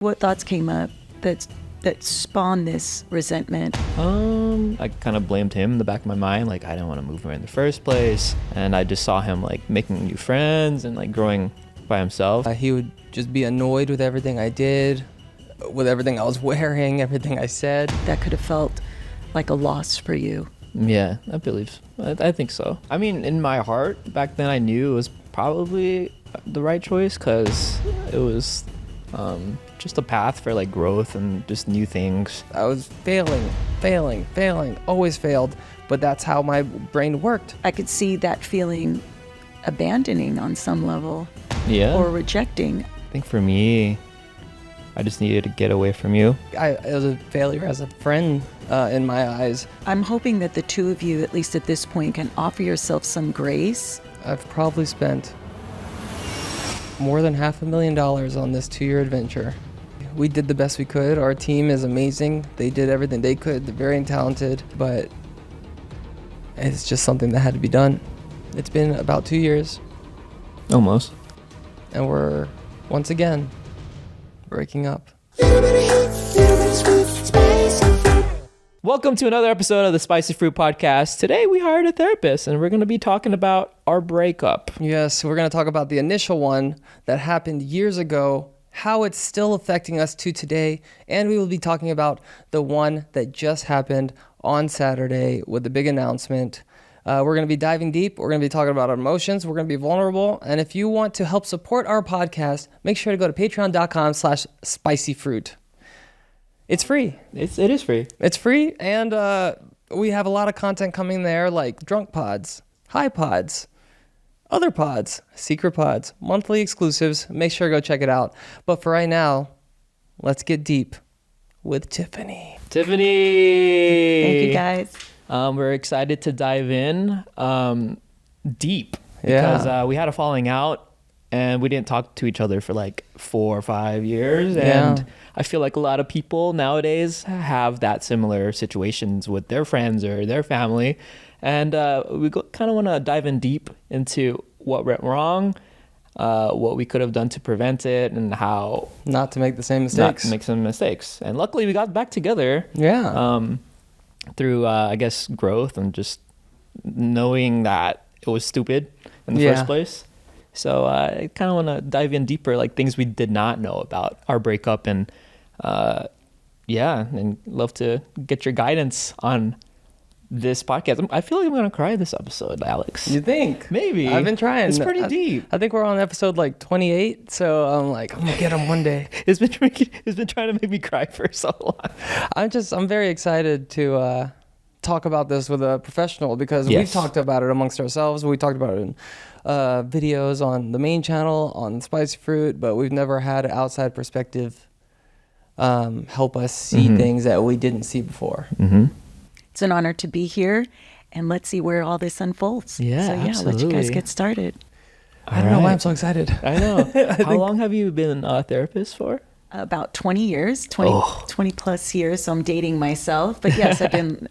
What thoughts came up that spawned this resentment? I kind of blamed him in the back of my mind. Like, I didn't want to move here in the first place. And I just saw him like making new friends and like growing by himself. He would just be annoyed with everything I did, with everything I was wearing, everything I said. That could have felt like a loss for you. Yeah, I think so. I mean, in my heart, back then I knew it was probably the right choice because it was just a path for like growth and just new things. I was failing, always failed, but that's how my brain worked. I could see that feeling abandoning on some level. Yeah. Or rejecting. I think for me, I just needed to get away from you. It was a failure as a friend in my eyes. I'm hoping that the two of you, at least at this point, can offer yourself some grace. I've probably spent more than $500,000 on this 2-year adventure. We did the best we could. Our team is amazing. They did everything they could. They're very talented, but it's just something that had to be done. It's been about 2 years. Almost. And we're, once again, breaking up. Welcome to another episode of the Spicy Fruit Podcast. Today we hired a therapist and we're going to be talking about our breakup. Yes, we're going to talk about the initial one that happened years ago, how it's still affecting us to today, and we will be talking about the one that just happened on Saturday with the big announcement. We're going to be diving deep. We're going to be talking about our emotions. We're going to be vulnerable. And if you want to help support our podcast, make sure to go to patreon.com/spicyfruit. It's free. It is free. It's free. And we have a lot of content coming there, like drunk pods, high pods, other pods, secret pods, monthly exclusives. Make sure to go check it out. But for right now, let's get deep with Tiffany. Tiffany! Thank you, guys. We're excited to dive in deep Yeah. because we had a falling out and we didn't talk to each other for like 4 or 5 years. Yeah. And I feel like a lot of people nowadays have that similar situations with their friends or their family. And we kind of want to dive in deep into what went wrong, what we could have done to prevent it, and how Not to make the same not mistakes. to make some mistakes. And luckily we got back together. Yeah. Through I guess growth and just knowing that it was stupid in the first place. So I kind of want to dive in deeper, like things we did not know about our breakup, and and love to get your guidance on this podcast. I feel like I'm gonna cry this episode, Alex. You think? Maybe. I've been trying. It's pretty deep. I think we're on episode like 28, so I'm like, I'm gonna get him one day. It's been trying to make me cry for so long. I'm very excited to talk about this with a professional because we've talked about it amongst ourselves. We talked about it in videos on the main channel on Spicy Fruit, but we've never had an outside perspective help us see things that we didn't see before. Mm-hmm. It's an honor to be here, and let's see where all this unfolds. Yeah, so absolutely. I'll let you guys get started. I don't know why I'm so excited. I know. How long have you been a therapist for? About 20 years, 20 plus years. So I'm dating myself. But yes, I've been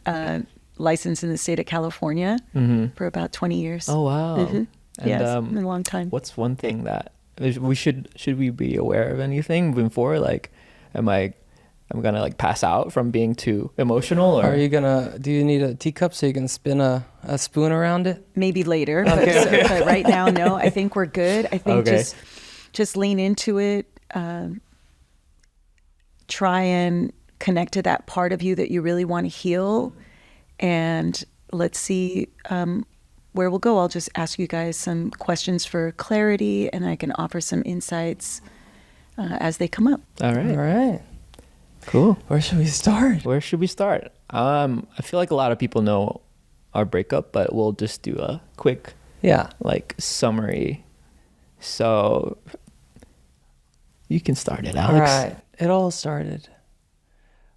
licensed in the state of California for about 20 years. Oh, wow. Mm-hmm. Yes, And, it's been a long time. What's one thing that should we be aware of anything moving forward? Like, am gonna like pass out from being too emotional, or do you need a teacup so you can spin a spoon around it? Maybe later, but right now, no, I think we're good. I think just lean into it. Try and connect to that part of you that you really want to heal, and let's see where we'll go. I'll just ask you guys some questions for clarity, and I can offer some insights as they come up. All right. Cool. Where should we start? I feel like a lot of people know our breakup, but we'll just do a quick summary. So you can start it, Alex. All right. It all started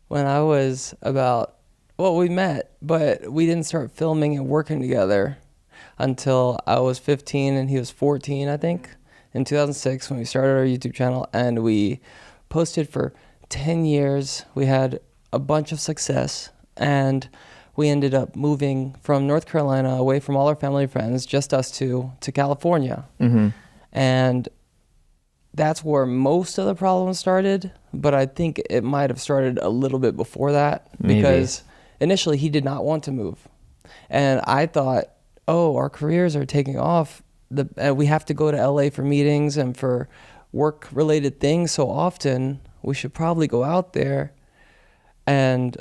when I was we met, but we didn't start filming and working together until I was 15 and he was 14, I think, in 2006 when we started our YouTube channel, and we posted for 10 years. We had a bunch of success, and we ended up moving from North Carolina away from all our family and friends, just us two, to California. Mm-hmm. And that's where most of the problem started, but I think it might have started a little bit before that. Maybe. Because initially he did not want to move. And I thought, oh, our careers are taking off. We have to go to LA for meetings and for work-related things so often. We should probably go out there. And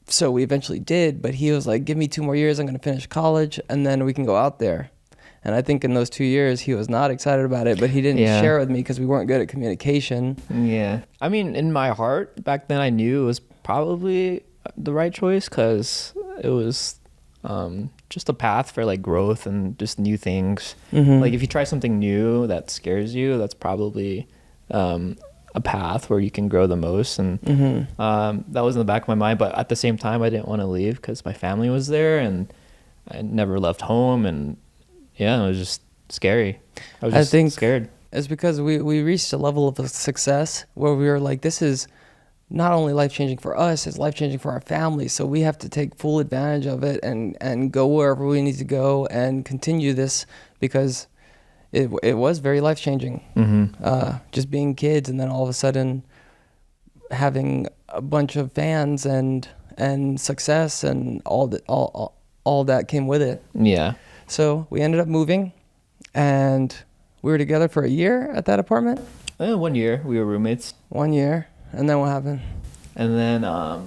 so we eventually did, but he was like, give me 2 more years, I'm going to finish college, and then we can go out there. And I think in those 2 years, he was not excited about it, but he didn't share it with me because we weren't good at communication. Yeah. I mean, in my heart, back then I knew it was probably the right choice because it was just a path for like growth and just new things. Mm-hmm. Like if you try something new that scares you, that's probably a path where you can grow the most. And that was in the back of my mind. But at the same time, I didn't want to leave because my family was there and I never left home. And yeah, it was just scary. I was just scared. It's because we reached a level of success where we were like, this is not only life-changing for us, it's life-changing for our family. So we have to take full advantage of it and go wherever we need to go and continue this because it was very life-changing. Just being kids and then all of a sudden having a bunch of fans and success and all that came with it. Yeah. So we ended up moving, and we were together for a year at that apartment. 1 year we were roommates. 1 year, and then what happened? And then I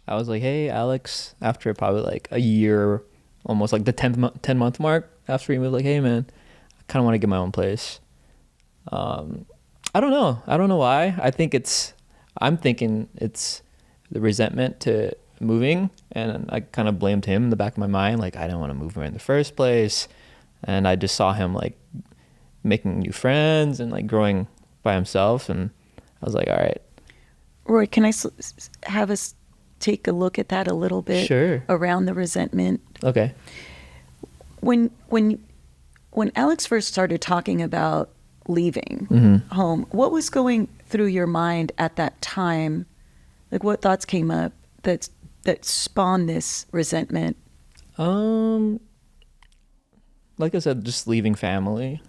was like, hey, Alex, after probably like a year, almost like the 10-month mark after we moved, like, hey, man, I kind of want to get my own place. I don't know why. I'm thinking it's the resentment to moving, and I kind of blamed him in the back of my mind, like I didn't want to move here in the first place, and I just saw him like making new friends and like growing by himself, and I was like, all right. Roy, can I have us take a look at that a little bit? Sure. Around the resentment. Okay. When Alex first started talking about leaving home, what was going through your mind at that time? Like what thoughts came up that spawned this resentment? Like I said, just leaving family.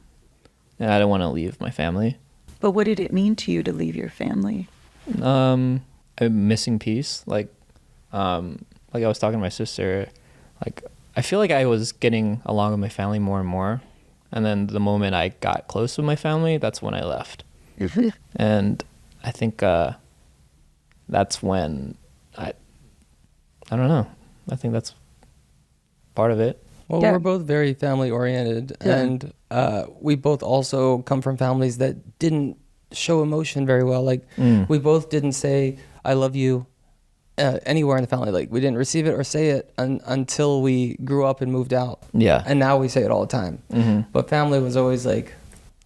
And I don't want to leave my family. But what did it mean to you to leave your family? A missing piece. Like I was talking to my sister, like I feel like I was getting along with my family more and more. And then the moment I got close with my family, that's when I left. And I think that's when I don't know. I think that's part of it. Well, Yeah. we're both very family oriented, Yeah. and we both also come from families that didn't show emotion very well. Like we both didn't say "I love you" anywhere in the family. Like we didn't receive it or say it until we grew up and moved out. Yeah. And now we say it all the time. But family was always like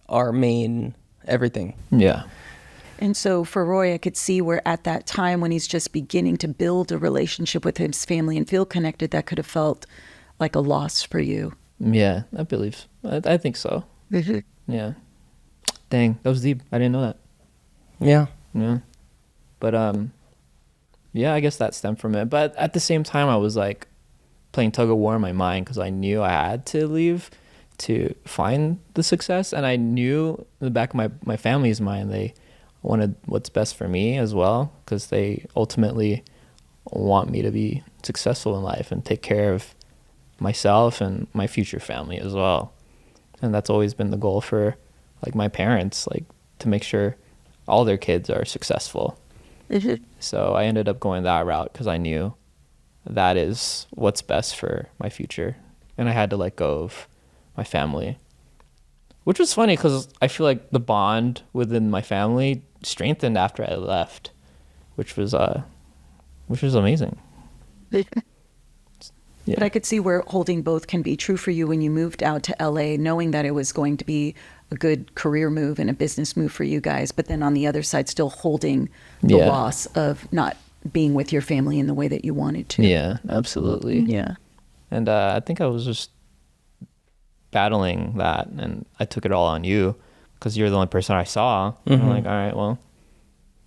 our main everything. Yeah. And so for Roy, I could see where at that time when he's just beginning to build a relationship with his family and feel connected, that could have felt like a loss for you. Yeah, I believe. I think so. Yeah. Dang, that was deep. I didn't know that. Yeah. Yeah. But yeah, I guess that stemmed from it. But at the same time, I was like playing tug of war in my mind because I knew I had to leave to find the success, and I knew in the back of my family's mind they wanted what's best for me as well, because they ultimately want me to be successful in life and take care of myself and my future family as well. And that's always been the goal for like my parents, like to make sure all their kids are successful. So I ended up going that route because I knew that is what's best for my future, and I had to let go of my family, which was funny because I feel like the bond within my family strengthened after I left, which was amazing. Yeah. But I could see where holding both can be true for you when you moved out to LA, knowing that it was going to be a good career move and a business move for you guys, but then on the other side still holding the loss of not being with your family in the way that you wanted to. Yeah, absolutely. Yeah. And I think I was just battling that, and I took it all on you because you're the only person I saw. And I'm like, all right, well,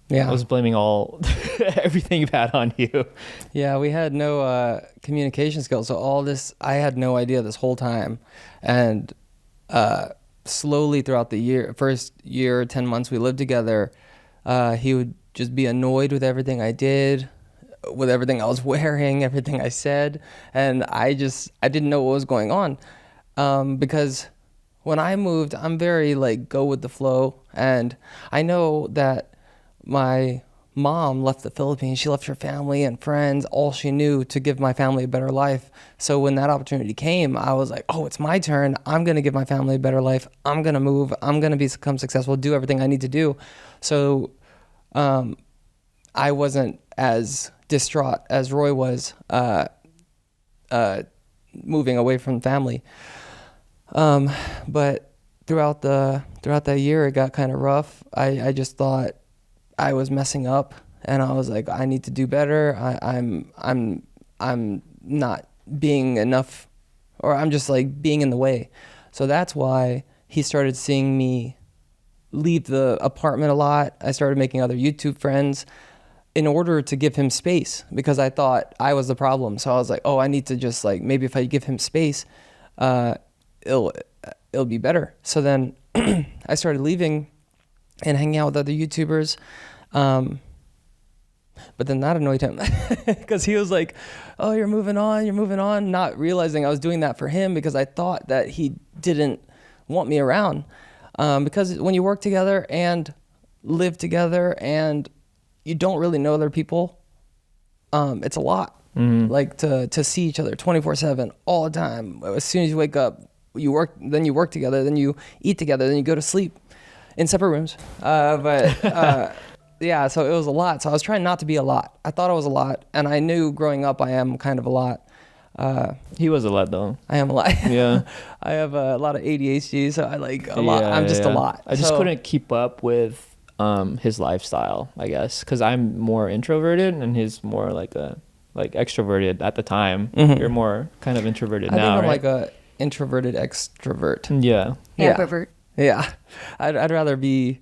Yeah. I was blaming everything bad on you. Yeah, we had no communication skills. So all this, I had no idea this whole time. And slowly throughout the first year, 10 months we lived together, he would just be annoyed with everything I did, with everything I was wearing, everything I said. And I didn't know what was going on. Because when I moved, I'm very like go with the flow. And I know that my mom left the Philippines. She left her family and friends, all she knew, to give my family a better life. So when that opportunity came, I was like, oh, it's my turn. I'm going to give my family a better life. I'm going to move. I'm going to become successful, do everything I need to do. So I wasn't as distraught as Roy was moving away from family. But throughout that year, it got kind of rough. I just thought I was messing up, and I was like, I need to do better. I'm not being enough, or I'm just like being in the way. So that's why he started seeing me leave the apartment a lot. I started making other YouTube friends in order to give him space, because I thought I was the problem. So I was like, oh, I need to just like, maybe if I give him space, it'll be better. So then I started leaving and hanging out with other YouTubers. But then that annoyed him because he was like, oh, you're moving on, not realizing I was doing that for him because I thought that he didn't want me around. Because when you work together and live together and you don't really know other people, it's a lot. Mm-hmm. Like to see each other 24/7 all the time. As soon as you wake up, you work together, then you eat together, then you go to sleep in separate rooms. Yeah, so it was a lot. So I was trying not to be a lot. I thought I was a lot, and I knew growing up I am kind of a lot. He was a lot though. I am a lot. Yeah. I have a lot of ADHD, so I like a lot. I'm just a lot. I just couldn't keep up with his lifestyle, I guess, because I'm more introverted and he's more like extroverted at the time. Mm-hmm. You're more kind of introverted now, I think I'm right? like a introverted extrovert. Yeah. Ambivert. Yeah. I'd rather be.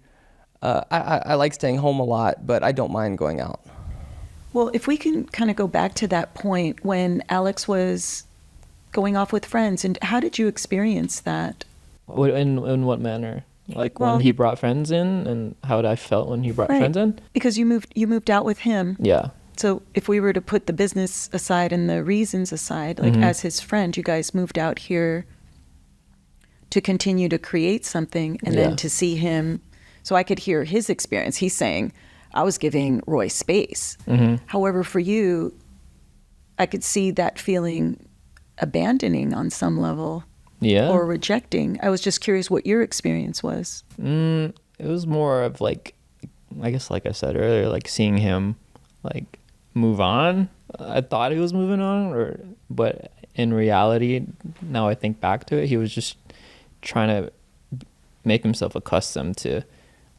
I like staying home a lot, but I don't mind going out. Well, if we can kind of go back to that point when Alex was going off with friends, and how did you experience that? In what manner? Like when he brought friends in, and how I felt when he brought friends in? Because you moved out with him. Yeah. So if we were to put the business aside and the reasons aside, like as his friend, you guys moved out here to continue to create something, and then to see him. So I could hear his experience. He's saying, I was giving Roy space. Mm-hmm. However, for you, I could see that feeling abandoning on some level. Yeah. Or rejecting. I was just curious what your experience was. It was more of like, I guess like I said earlier, like seeing him like move on. I thought he was moving on, but in reality, now I think back to it, he was just trying to make himself accustomed to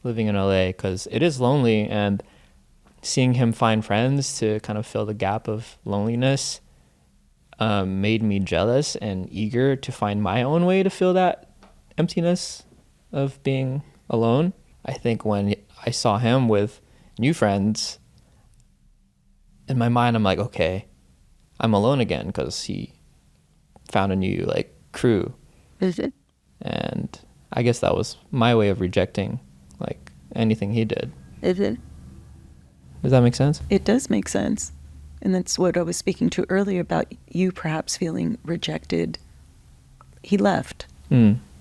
living in LA, because it is lonely, and seeing him find friends to kind of fill the gap of loneliness made me jealous and eager to find my own way to fill that emptiness of being alone. I think when I saw him with new friends, in my mind I'm like, okay, I'm alone again, because he found a new like crew. Is it? And I guess that was my way of rejecting like anything he did. Is it? Does that make sense? It does make sense. And that's what I was speaking to earlier about you perhaps feeling rejected. He left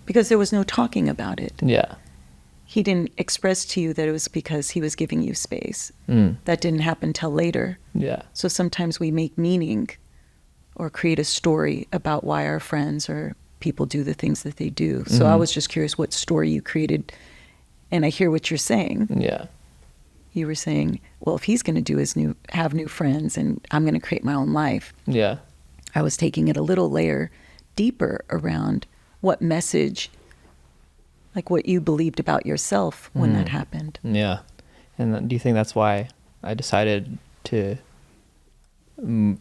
because there was no talking about it. Yeah. He didn't express to you that it was because he was giving you space. That didn't happen till later. Yeah. So sometimes we make meaning or create a story about why our friends or people do the things that they do. So I was just curious what story you created. And I hear what you're saying. Yeah. You were saying, well, if he's going to do have new friends and I'm going to create my own life. Yeah. I was taking it a little layer deeper around what message, like what you believed about yourself when that happened. Yeah. And do you think that's why I decided to not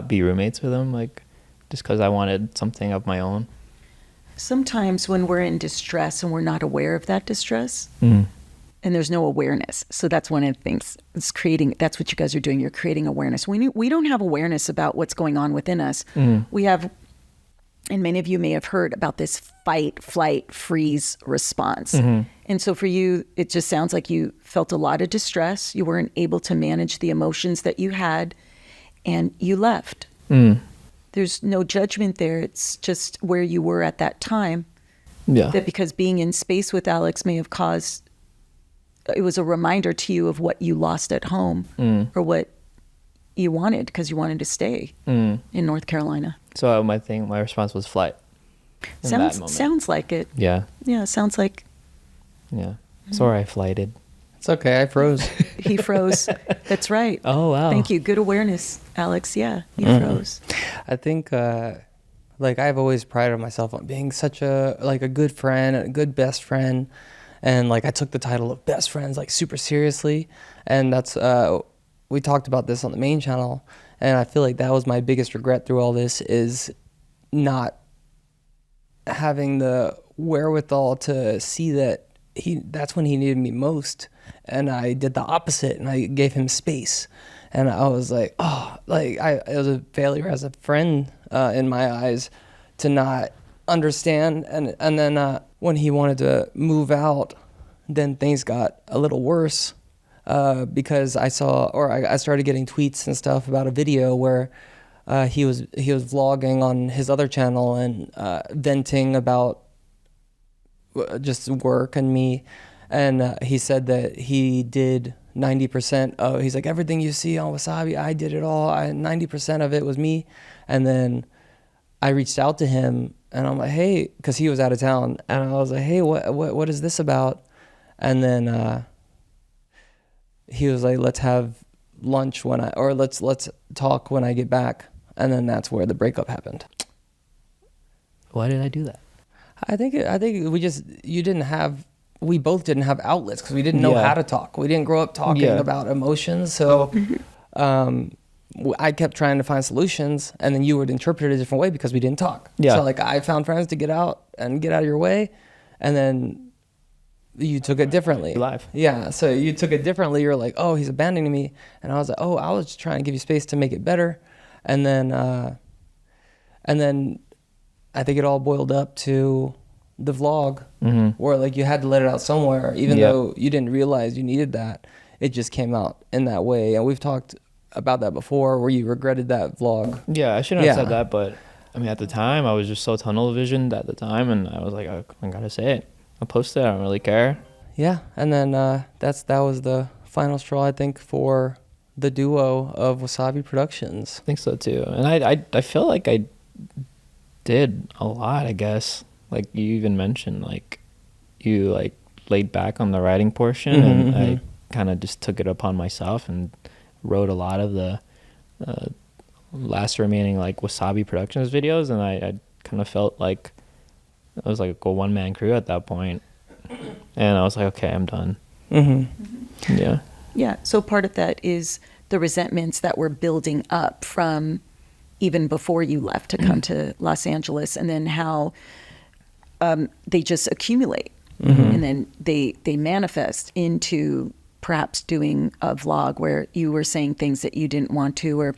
be roommates with him, like just because I wanted something of my own? Sometimes when we're in distress and we're not aware of that distress, and there's no awareness. So that's one of the things. That's what you guys are doing. You're creating awareness. We don't have awareness about what's going on within us. We have And many of you may have heard about this fight, flight, freeze response. And so for you, it just sounds like you felt a lot of distress. You weren't able to manage the emotions that you had, and you left. There's no judgment there. It's just where you were at that time. Yeah. That because being in space with Alex may have caused, it was a reminder to you of what you lost at home or what you wanted because you wanted to stay in North Carolina. So my response was flight. In that moment. Sounds like it. Yeah. Yeah, sounds like Yeah. Sorry, I flighted. It's okay. I froze. he froze. That's right. Oh, wow. Thank you. Good awareness, Alex. Yeah, he froze. I think like I've always prided myself on being such a good friend, a good best friend, and like I took the title of best friends like super seriously, and that's we talked about this on the main channel, and I feel like that was my biggest regret through all this is not having the wherewithal to see that that's when he needed me most, and I did the opposite and I gave him space, and I was like, oh, like it was a failure as a friend in my eyes to not understand, and then when he wanted to move out, then things got a little worse because I started getting tweets and stuff about a video where he was vlogging on his other channel and venting about just work and me, and he said that he did 90% of, he's like, everything you see on Wassabi, I did it all. 90% of it was me. And then I reached out to him and I'm like, hey, because he was out of town, and I was like, hey, what is this about? And then he was like, let's have lunch let's talk when I get back. And then that's where the breakup happened. Why did I do that? I think we both didn't have outlets because we didn't know how to talk. We didn't grow up talking about emotions. So I kept trying to find solutions, and then you would interpret it a different way because we didn't talk. Yeah. So like I found friends to get out of your way, and then you took it differently. Live. Yeah. So you took it differently. You're like, oh, he's abandoning me. And I was like, oh, I was just trying to give you space to make it better. And then I think it all boiled up to the vlog, where like you had to let it out somewhere, even though you didn't realize you needed that. It just came out in that way, and we've talked about that before, where you regretted that vlog. Yeah, I shouldn't have said that, but I mean, at the time, I was just so tunnel visioned at the time, and I was like, I gotta say it. I'll post it. I don't really care. Yeah, and then that was the final straw, I think, for the duo of Wassabi Productions. I think so too, and I feel like I did a lot, I guess. Like you even mentioned, like you like laid back on the writing portion, and I kind of just took it upon myself and wrote a lot of the last remaining like Wassabi Productions videos, and I kind of felt like I was like a one-man crew at that point, and I was like, okay, I'm done. Yeah. So part of that is the resentments that were building up from even before you left to come to Los Angeles, and then how they just accumulate, and then they manifest into perhaps doing a vlog where you were saying things that you didn't want to, or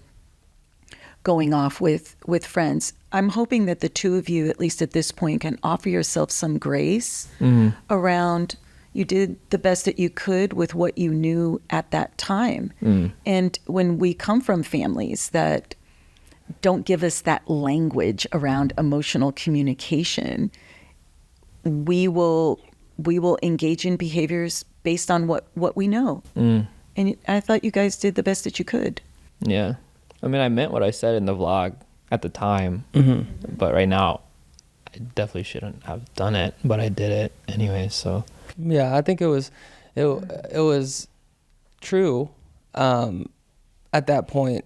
going off with friends. I'm hoping that the two of you, at least at this point, can offer yourself some grace around, you did the best that you could with what you knew at that time. And when we come from families that don't give us that language around emotional communication, we will engage in behaviors based on what we know. And I thought you guys did the best that you could. Yeah. I mean, I meant what I said in the vlog at the time, but right now I definitely shouldn't have done it, but I did it anyway. So yeah, I think it was true at that point,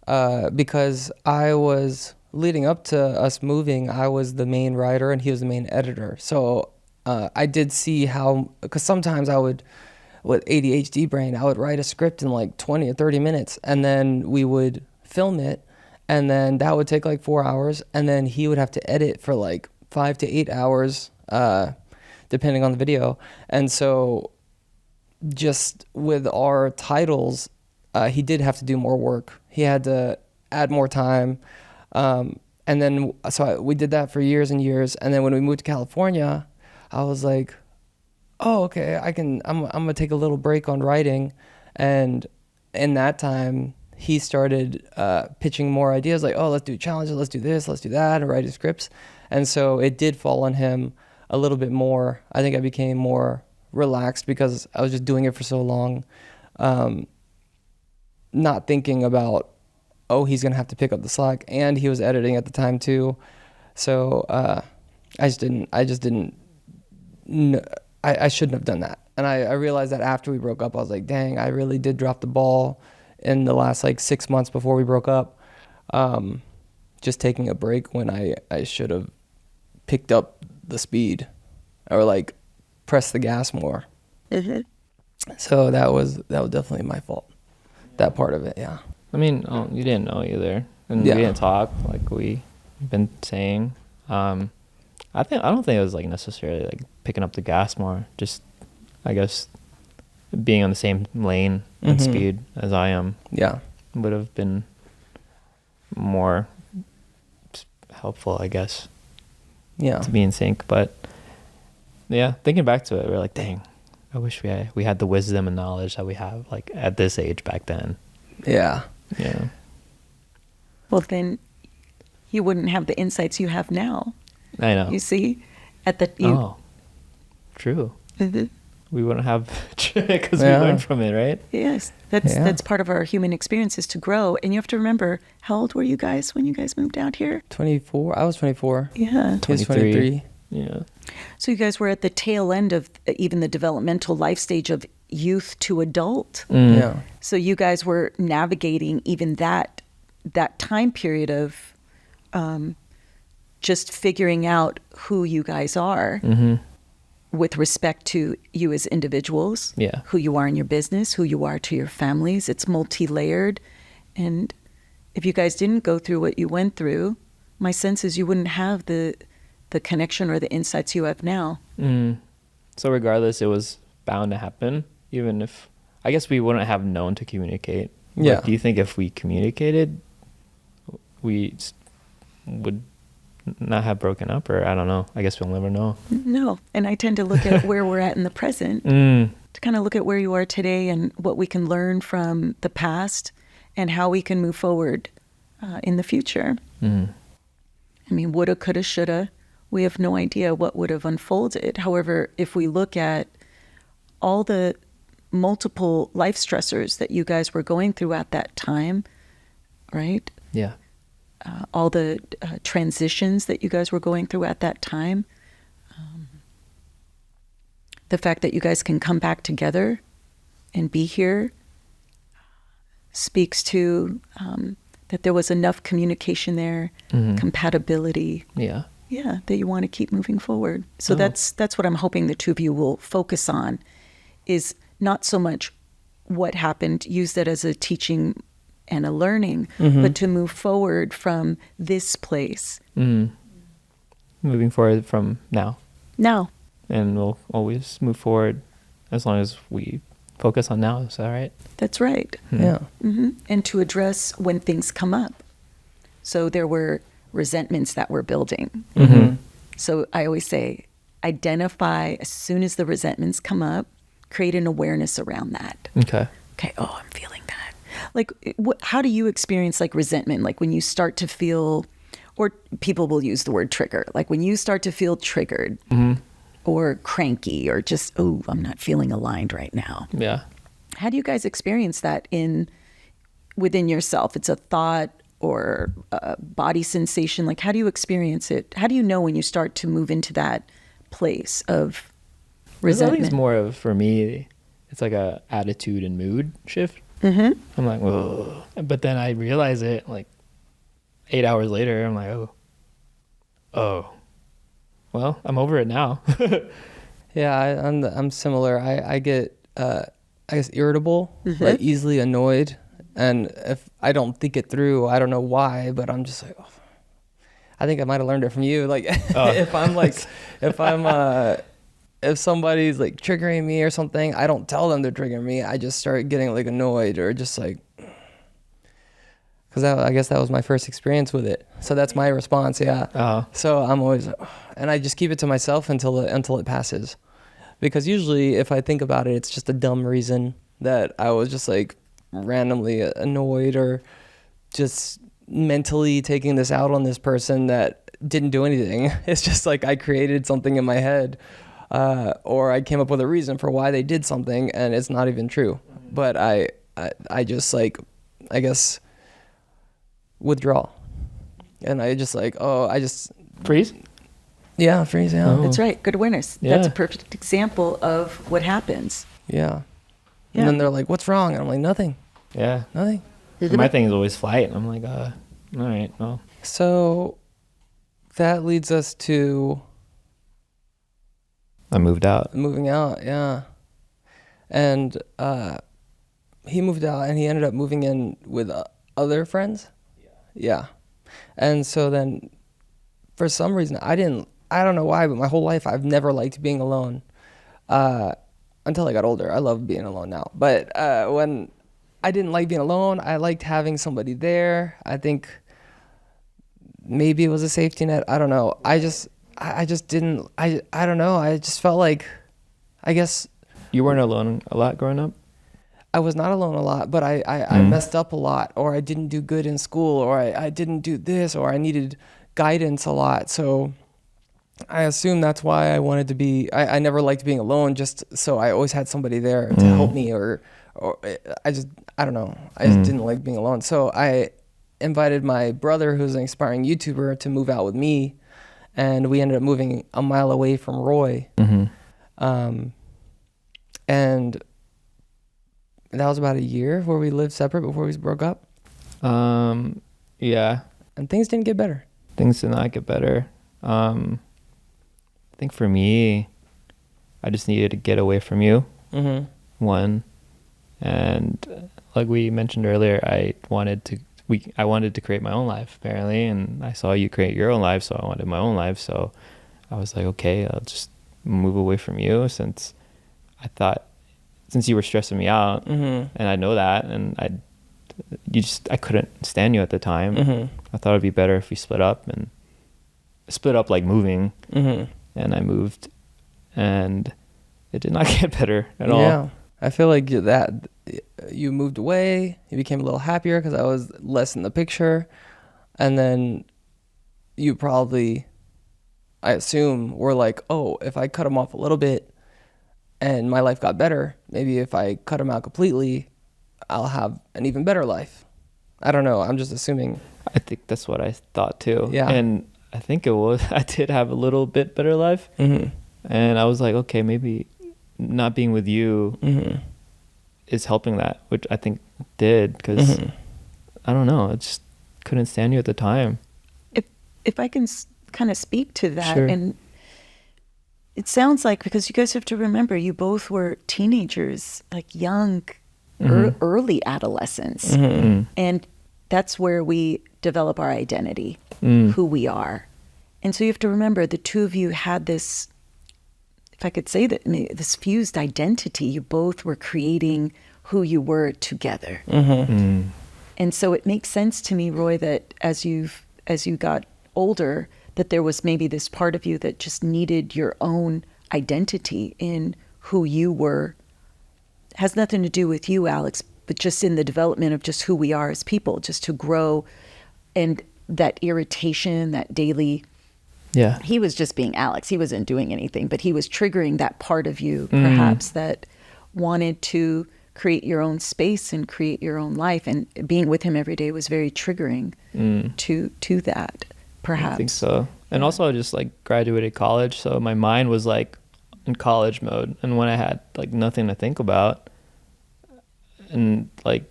because I was leading up to us moving, I was the main writer and he was the main editor. So I did see how, because sometimes I would, with ADHD brain, I would write a script in like 20 or 30 minutes, and then we would film it, and then that would take like 4 hours, and then he would have to edit for like 5 to 8 hours, depending on the video. And so just with our titles, he did have to do more work. He had to add more time. And And then, we did that for years and years. And then when we moved to California, I was like, oh, okay, I'm gonna take a little break on writing. And in that time, he started pitching more ideas like, oh, let's do challenges, let's do this, let's do that, and write scripts. And so it did fall on him a little bit more. I think I became more relaxed because I was just doing it for so long, not thinking about, oh, he's gonna have to pick up the slack. And he was editing at the time too. So I shouldn't have done that. And I realized that after we broke up, I was like, dang, I really did drop the ball in the last like 6 months before we broke up. Just taking a break when I should have picked up the speed or like pressed the gas more. Mm-hmm. So that was definitely my fault. That part of it, yeah. I mean, you didn't know either, and Yeah. we didn't talk like we've been saying. I don't think it was like necessarily like picking up the gas more. Just, I guess, being on the same lane and Mhm. speed as I am Yeah. would have been more helpful, I guess, Yeah. to be in sync. But yeah, thinking back to it, we're like, dang, I wish we had the wisdom and knowledge that we have like at this age back then. Yeah. Yeah. Well, then you wouldn't have the insights you have now. I know. You see, Oh, true. Mhm. We wouldn't have because Yeah. we learned from it, right? Yes, Yeah. that's part of our human experience is to grow. And you have to remember, how old were you guys when you guys moved out here? 24. I was 24. Yeah. He was 23. Yeah. So you guys were at the tail end of even the developmental life stage of youth to adult. Mm. Yeah. So you guys were navigating even that time period of just figuring out who you guys are Mm-hmm. with respect to you as individuals, Yeah. who you are in your business, who you are to your families. It's multi-layered. And if you guys didn't go through what you went through, my sense is you wouldn't have the connection or the insights you have now. Mm. So regardless, it was bound to happen, even if I guess we wouldn't have known to communicate. But Yeah. do you think if we communicated, we would not have broken up, or I don't know? I guess we'll never know. No. And I tend to look at where we're at in the present, Mm. to kind of look at where you are today and what we can learn from the past and how we can move forward in the future. Mm. I mean, woulda, coulda, shoulda. We have no idea what would have unfolded. However, if we look at all the multiple life stressors that you guys were going through at that time, right? Yeah. All the transitions that you guys were going through at that time, the fact that you guys can come back together and be here speaks to that there was enough communication there, Mhm. compatibility, Yeah. yeah, that you want to keep moving forward. So Oh. that's what I'm hoping the two of you will focus on, is not so much what happened, use that as a teaching and a learning, Mhm. but to move forward from this place. Mm. Moving forward from now, Now, and we'll always move forward as long as we focus on now. Is that right? that's right. Yeah. And to address when things come up. So there were resentments that were building. Mm-hmm. So I always say, identify as soon as the resentments come up, create an awareness around that. Okay. Okay, oh, I'm feeling that. Like, how do you experience like resentment? Like when you start to feel, or people will use the word trigger, like when you start to feel triggered Mm-hmm. or cranky or just, oh, I'm not feeling aligned right now. Yeah. How do you guys experience that within yourself? It's a thought or a body sensation. Like, how do you experience it? How do you know when you start to move into that place of I think resentment? it's more of, for me, it's like a attitude and mood shift. Mm-hmm. I'm like, whoa. But then I realize it like 8 hours later. I'm like, oh, well, I'm over it now. Yeah, I'm similar. I get I guess irritable, Mhm. like easily annoyed, and if I don't think it through, I don't know why, but I'm just like, oh. I think I might have learned it from you. Like Oh. if somebody's like triggering me or something, I don't tell them they're triggering me. I just start getting like annoyed or just like because I guess that was my first experience with it. So that's my response. Yeah. Oh. So I'm always, and I just keep it to myself until it passes, because usually if I think about it, it's just a dumb reason that I was just like randomly annoyed or just mentally taking this out on this person that didn't do anything. It's just like I created something in my head, or I came up with a reason for why they did something, and it's not even true. But I just like, I guess, withdraw, and I just like, I just Freeze? Yeah, freeze. Yeah. Oh. That's right. Good awareness. Yeah. That's a perfect example of what happens. Yeah. Yeah. And then they're like, "What's wrong?" And I'm like, "Nothing. Yeah. Nothing." My thing is always flight. I'm like, all right, well. So that leads us to I moved out. moving out. Yeah. And he moved out, and he ended up moving in with other friends. Yeah. And so then, for some reason, I don't know why, but my whole life I've never liked being alone. Until I got older. I love being alone now. But when I didn't like being alone, I liked having somebody there. I think maybe it was a safety net. I don't know. I just didn't, I don't know. I just felt like, I guess You weren't alone a lot growing up? I was not alone a lot, but I messed up a lot, or I didn't do good in school, or I didn't do this, or I needed guidance a lot. So I assume that's why I wanted to be, I never liked being alone, just so I always had somebody there to help me, or I don't know. I just didn't like being alone. So I invited my brother, who's an aspiring YouTuber, to move out with me, and we ended up moving a mile away from Roy. And that was about a year where we lived separate before we broke up. Yeah. And things didn't get better. Things did not get better. I think for me, I just needed to get away from you. One, and like we mentioned earlier, I wanted to create my own life, apparently, and I saw you create your own life, so I wanted my own life. So I was like, okay, I'll just move away from you, since you were stressing me out, and I know that, and I couldn't stand you at the time. I thought it'd be better if we split up like moving, and I moved, and it did not get better at all. Yeah, I feel like that you moved away, you became a little happier because I was less in the picture, and then you probably, I assume, were like, oh, if I cut him off a little bit and my life got better, maybe if I cut him out completely, I'll have an even better life. I don't know. I'm just assuming. I think that's what I thought too. Yeah. And I think I did have a little bit better life. And I was like, okay, maybe not being with you is helping that, which I think did, because I don't know, I just couldn't stand you at the time. If I can kind of speak to that, Sure. and it sounds like, because you guys have to remember, you both were teenagers, like young, early adolescents, and that's where we develop our identity, who we are. And so you have to remember, the two of you had this, if I could say that, this fused identity. You both were creating who you were together. And so it makes sense to me, Roy, that as you got older, that there was maybe this part of you that just needed your own identity in who you were. Has nothing to do with you, Alex, but just in the development of just who we are as people, just to grow. And that irritation, that daily, he was just being Alex. He wasn't doing anything, but he was triggering that part of you, perhaps, that wanted to create your own space and create your own life. And being with him every day was very triggering to that, perhaps. I think so. And also I just like graduated college, so my mind was like in college mode. And when I had like nothing to think about, and like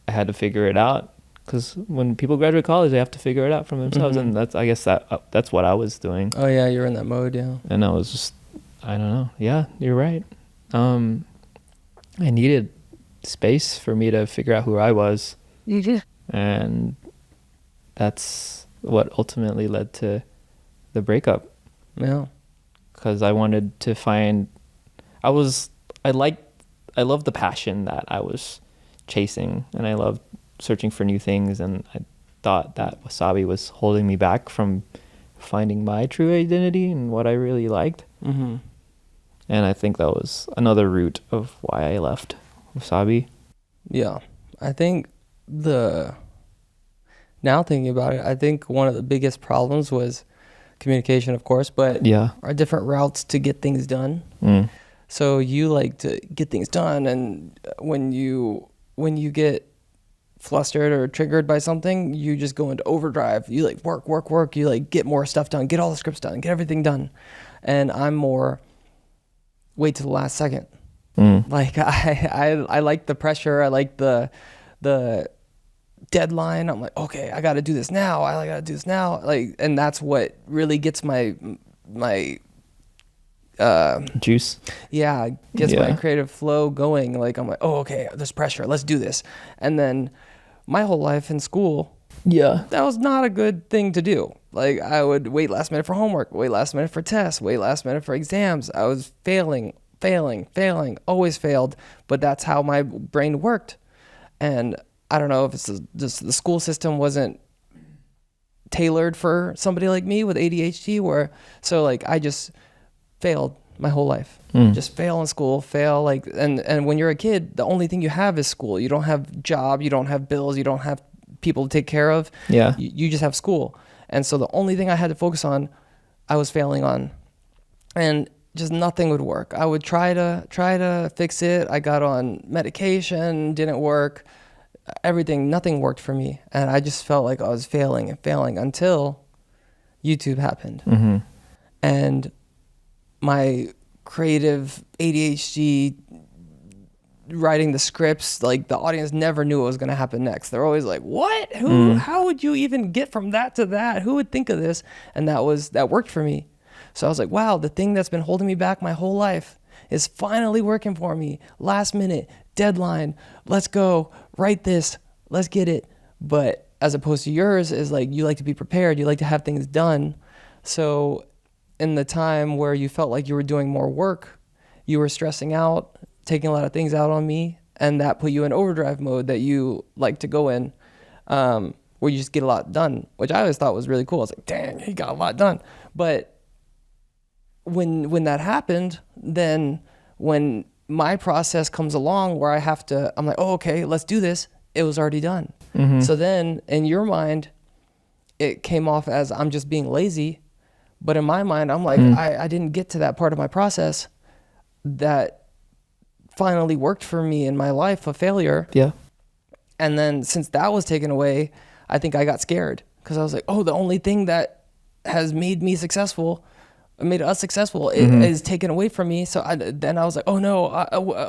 I had to figure it out, because when people graduate college, they have to figure it out for themselves. And I guess that's what I was doing. Oh yeah, you're in that mode, yeah. And I was just, I don't know. Yeah, you're right. I needed space for me to figure out who I was. You did. And that's what ultimately led to the breakup. Yeah. Because I wanted to find, I loved the passion that I was chasing, and I loved searching for new things, and I thought that Wassabi was holding me back from finding my true identity and what I really liked. Mm-hmm. And I think that was another root of why I left Wassabi. Yeah. I think now thinking about it, I think one of the biggest problems was communication, of course, but our different routes to get things done. So you like to get things done, and when you get flustered or triggered by something, you just go into overdrive. You like work. You like get more stuff done, get all the scripts done, get everything done. And I'm more wait to the last second. Like I like the pressure. I like the deadline. I'm like, okay, I got to do this now. I got to do this now. Like, and that's what really gets my juice. Yeah, gets my creative flow going. Like, I'm like, oh, okay, there's pressure. Let's do this. And then my whole life in school, that was not a good thing to do. Like, I would wait last minute for homework, wait last minute for tests, wait last minute for exams. I was failing, always failed. But that's how my brain worked. And I don't know if it's just the school system wasn't tailored for somebody like me with ADHD, so like I just failed my whole life. Just fail in school, like, and when you're a kid, the only thing you have is school. You don't have job, you don't have bills, you don't have people to take care of. You just have school. And so the only thing I had to focus on, I was failing on, and just nothing would work. I would try to fix it. I got on medication, didn't work. Nothing worked for me, and I just felt like I was failing until YouTube happened. And my creative ADHD writing the scripts, like the audience never knew what was going to happen next. They're always like, what? How would you even get from that to that? Who would think of this? And that worked for me. So I was like, wow, the thing that's been holding me back my whole life is finally working for me. Last minute, deadline, let's go, write this, let's get it. But as opposed to yours is like, you like to be prepared, you like to have things done. So in the time where you felt like you were doing more work, you were stressing out, taking a lot of things out on me, and that put you in overdrive mode that you like to go in, where you just get a lot done, which I always thought was really cool. I was like, dang, he got a lot done. But when that happened, then when my process comes along where I'm like, oh, okay, let's do this, it was already done. So then in your mind, it came off as I'm just being lazy. But in my mind, I'm like, I didn't get to that part of my process that finally worked for me in my life, a failure. And then since that was taken away, I think I got scared, because I was like, oh, the only thing that has made us successful is taken away from me. So then I was like, oh no,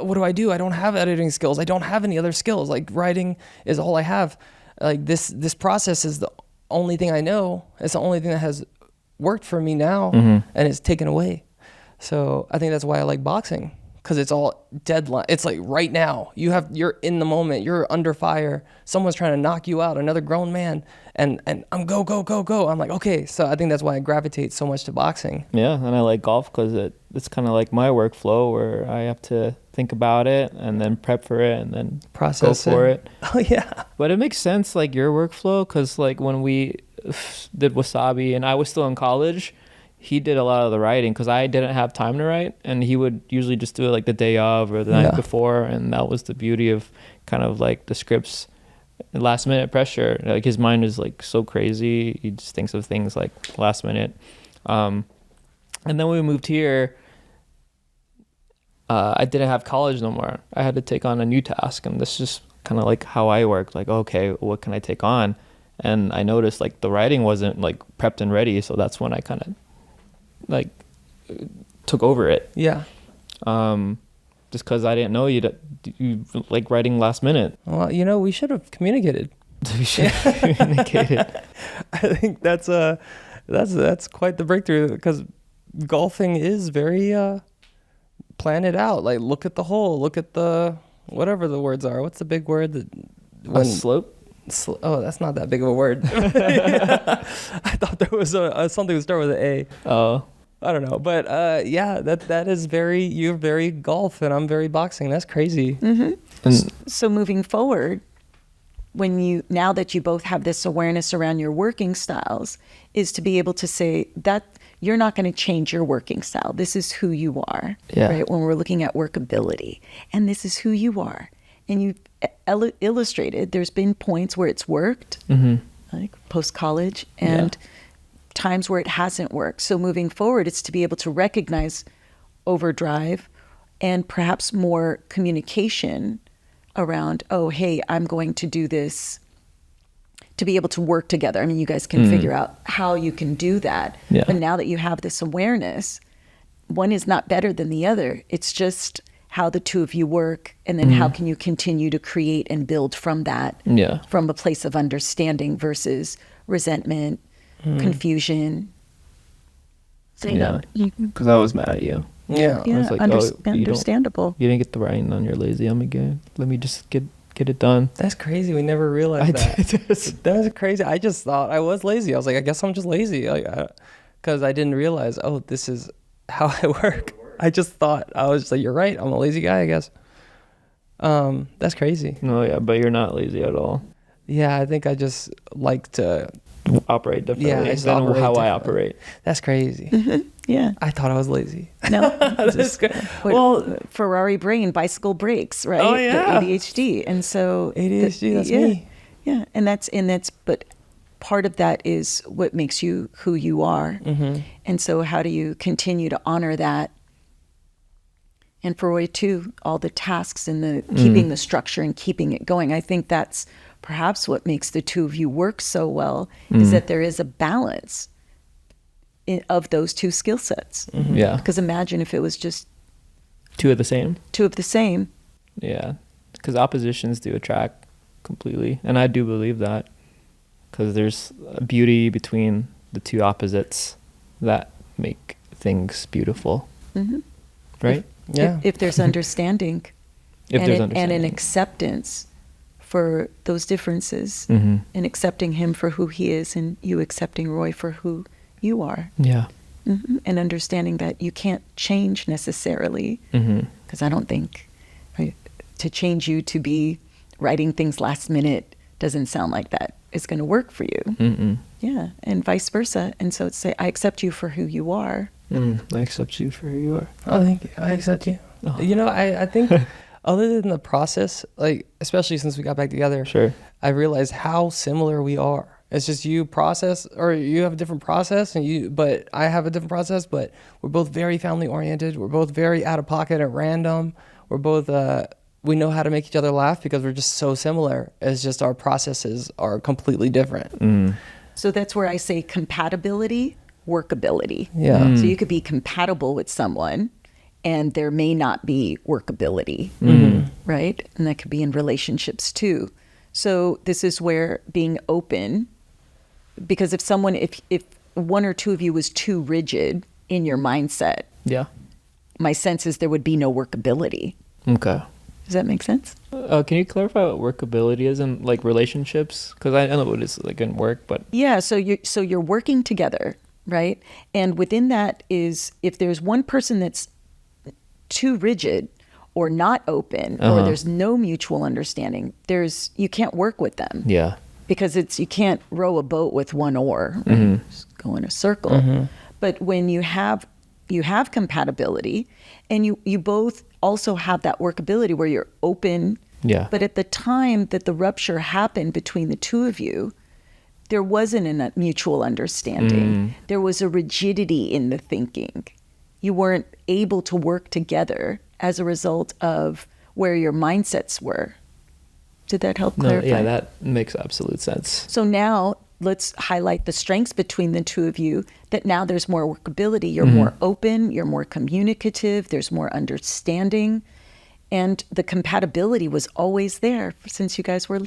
what do? I don't have editing skills. I don't have any other skills. Like, writing is all I have. Like, this process is the only thing I know. It's the only thing that has worked for me now, and it's taken away. So I think that's why I like boxing, because it's all deadline. It's like right now, you're in the moment, you're under fire, someone's trying to knock you out, another grown man, and I'm go. I'm like, okay. So I think that's why I gravitate so much to boxing. Yeah, and I like golf because it's kind of like my workflow, where I have to think about it and then prep for it and then process go for it. Oh yeah. But it makes sense, like your workflow, because like when we did Wassabi and I was still in college, he did a lot of the writing because I didn't have time to write, and he would usually just do it like the day of or the night before. And that was the beauty of kind of like the scripts, last minute pressure. Like, his mind is like so crazy, he just thinks of things like last minute. And then when we moved here, I didn't have college no more. I had to take on a new task, and this is just kind of like how I work. Like, okay, what can I take on? And I noticed like the writing wasn't like prepped and ready, so that's when I kind of like took over it. Yeah. Just because I didn't know you like writing last minute. Well, we should have communicated. We should have communicated. I think that's quite the breakthrough, because golfing is very planned out. Like, look at the hole, look at the whatever the words are. What's the big word that when slope? Oh, that's not that big of a word. I thought there was something to start with an A. Oh, I don't know, but that is you're very golf and I'm very boxing. That's crazy. So moving forward, now that you both have this awareness around your working styles, is to be able to say that you're not going to change your working style. This is who you are, right? When we're looking at workability, and this is who you are. And you've illustrated, there's been points where it's worked, like post-college, and times where it hasn't worked. So moving forward, it's to be able to recognize overdrive and perhaps more communication around, oh, hey, I'm going to do this, to be able to work together. I mean, you guys can figure out how you can do that. Yeah. But now that you have this awareness, one is not better than the other. It's just how the two of you work, and then how can you continue to create and build from that, from a place of understanding versus resentment, confusion. Because I was mad at you. Yeah. Yeah, I was like, understandable. You didn't get the writing on your lazy. I'm again. Let me just get it done. That's crazy. We never realized that. That's crazy. I just thought I was lazy. I was like, I guess I'm just lazy. Because I didn't realize, oh, this is how I work. I just thought, I was just like, you're right. I'm a lazy guy, I guess. That's crazy. No, yeah, but you're not lazy at all. Yeah, I think I just like to operate differently I than how differently. I operate. That's crazy. Yeah. I thought I was lazy. No. That's good. Well, Ferrari brain, bicycle brakes, right? Oh, yeah. The ADHD. And so ADHD, that's me. Yeah. But part of that is what makes you who you are. And so how do you continue to honor that? And for Roy too, all the tasks and the keeping the structure and keeping it going. I think that's perhaps what makes the two of you work so well, is that there is a balance of those two skill sets. Yeah. Because imagine if it was just Two of the same. Yeah. Because oppositions do attract completely. And I do believe that. Because there's a beauty between the two opposites that make things beautiful. Right? If there's understanding. And an acceptance for those differences, and accepting him for who he is, and you accepting Roy for who you are. Yeah. And understanding that you can't change necessarily, because I don't think to change you to be writing things last minute doesn't sound like that is going to work for you. Yeah, and vice versa. And so it's say, I accept you for who you are. I accept you for who you are. Oh, thank you. I accept you. Oh. You know, I think other than the process, like, especially since we got back together, Sure. I realized how similar we are. It's just you process, or you have a different process, but I have a different process, but we're both very family oriented. We're both very out of pocket at random. We're both, we know how to make each other laugh because we're just so similar. It's just our processes are completely different. So that's where I say compatibility, workability. Yeah. So you could be compatible with someone and there may not be workability, right? And that could be in relationships too. So this is where being open, because if one or two of you was too rigid in your mindset, Yeah. my sense is there would be no workability. Okay. Does that make sense? Can you clarify what workability is in like relationships? Because I know what it's like in work, but Yeah, so you're working together, right? And within that is, if there's one person that's too rigid or not open, or there's no mutual understanding, you can't work with them. yeah. Because you can't row a boat with one oar, right? Just go in a circle. But when you have compatibility, and you both also have that workability where you're open. Yeah. But at the time that the rupture happened between the two of you, there wasn't a mutual understanding. There was a rigidity in the thinking. You weren't able to work together as a result of where your mindsets were. Did that help clarify? Yeah, that makes absolute sense. So now let's highlight the strengths between the two of you, that now there's more workability. You're more open, you're more communicative, there's more understanding. And the compatibility was always there since you guys were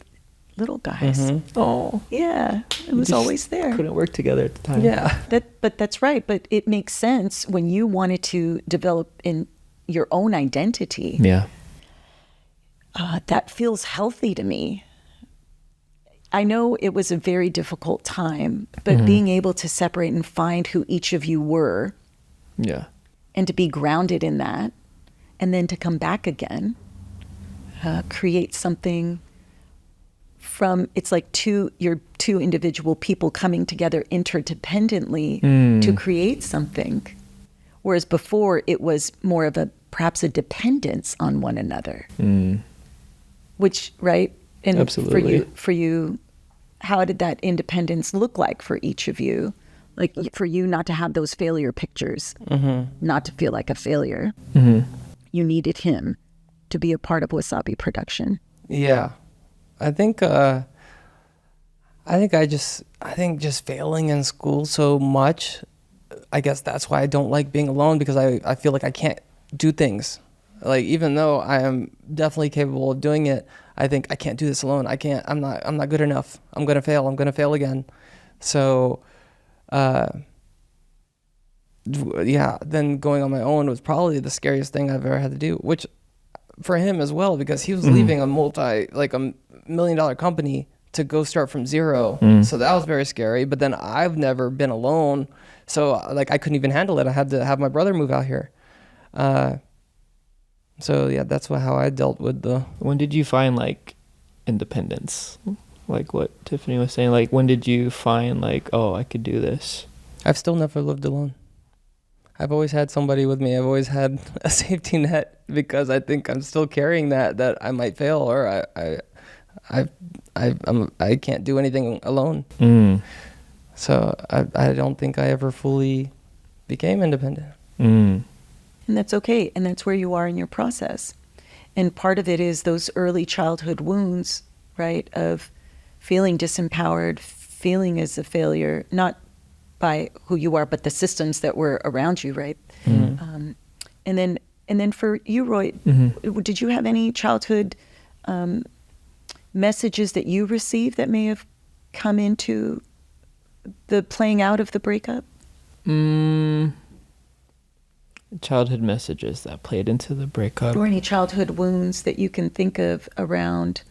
little guys. Oh. Yeah, it was always there. Couldn't work together at the time. Yeah. But that's right. But it makes sense when you wanted to develop in your own identity. Yeah. That feels healthy to me. I know it was a very difficult time, but being able to separate and find who each of you were, Yeah. and to be grounded in that, and then to come back again, create something from, it's like you're two individual people coming together interdependently to create something. Whereas before it was more of perhaps a dependence on one another. Which, right? And Absolutely. For you, how did that independence look like for each of you? Like for you not to have those failure pictures, not to feel like a failure. You needed him to be a part of Wassabi Production. Yeah. I think just failing in school so much, I guess that's why I don't like being alone, because I feel like I can't do things. Like, even though I am definitely capable of doing it, I think I can't do this alone. I'm not good enough. I'm going to fail again. So, yeah, then going on my own was probably the scariest thing I've ever had to do, which for him as well, because he was leaving a $1 million company to go start from zero. So that was very scary. But then I've never been alone. So like, I couldn't even handle it. I had to have my brother move out here. So yeah, that's how I dealt with the... When did you find like independence? Like what Tiffany was saying, like when did you find like, oh, I could do this? I've still never lived alone. I've always had somebody with me. I've always had a safety net, because I think I'm still carrying that I might fail, or I can't do anything alone. So I don't think I ever fully became independent. And that's okay. And that's where you are in your process. And part of it is those early childhood wounds, right, of feeling disempowered, feeling as a failure, not by who you are, but the systems that were around you, right? And then for you, Roy, did you have any childhood messages that you received that may have come into the playing out of the breakup? Childhood messages that played into the breakup. Or any childhood wounds that you can think of around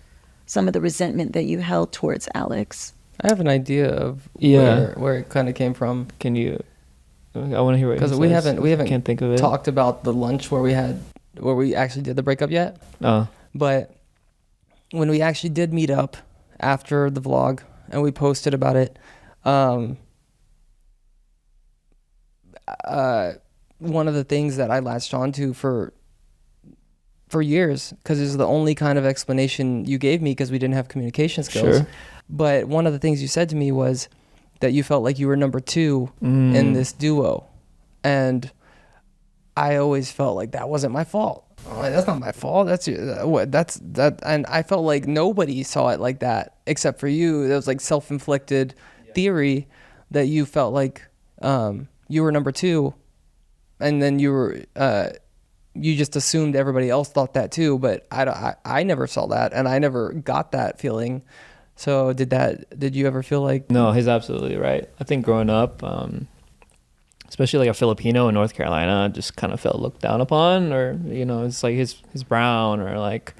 some of the resentment that you held towards Alex? I have an idea of where it kind of came from. Can you? I want to hear what. Because we haven't can't think of it. Talked about the lunch where we actually did the breakup yet. But when we actually did meet up after the vlog and we posted about it, one of the things that I latched onto for years, because it's the only kind of explanation you gave me, because we didn't have communication skills. Sure. But one of the things you said to me was that you felt like you were number two in this duo. And I always felt like that wasn't my fault. I'm like, that's not my fault. That's that. And I felt like nobody saw it like that except for you. It was like self-inflicted theory that you felt like you were number two, and then you just assumed everybody else thought that too. But I never saw that, and I never got that feeling. So did you ever feel like... No, he's absolutely right. I think growing up, especially like a Filipino in North Carolina, just kind of felt looked down upon, or, it's like he's brown, or like,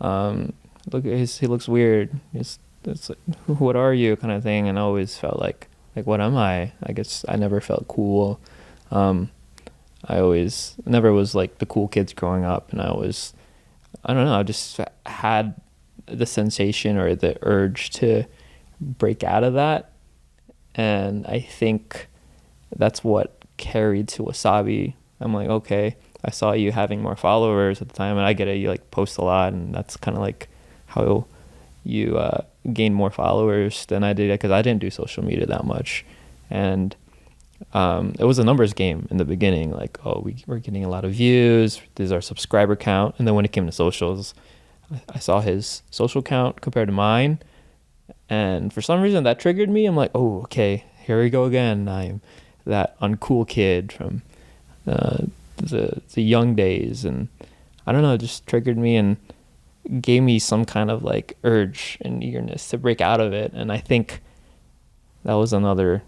he looks weird. It's like, what are you, kind of thing. And I always felt like what am I? I guess I never felt cool. I always never was like the cool kids growing up, and I don't know, I just had the sensation or the urge to break out of that. And I think that's what carried to Wassabi. I'm like, okay, I saw you having more followers at the time, and I get it, you like post a lot, and that's kind of like how you gain more followers than I did, because I didn't do social media that much. And it was a numbers game in the beginning, like, oh, we're getting a lot of views, there's our subscriber count. And then when it came to socials, I saw his social count compared to mine, and for some reason that triggered me. I'm like, oh, okay, here we go again. I'm that uncool kid from the young days, and I don't know, it just triggered me and gave me some kind of like urge and eagerness to break out of it. And I think that was another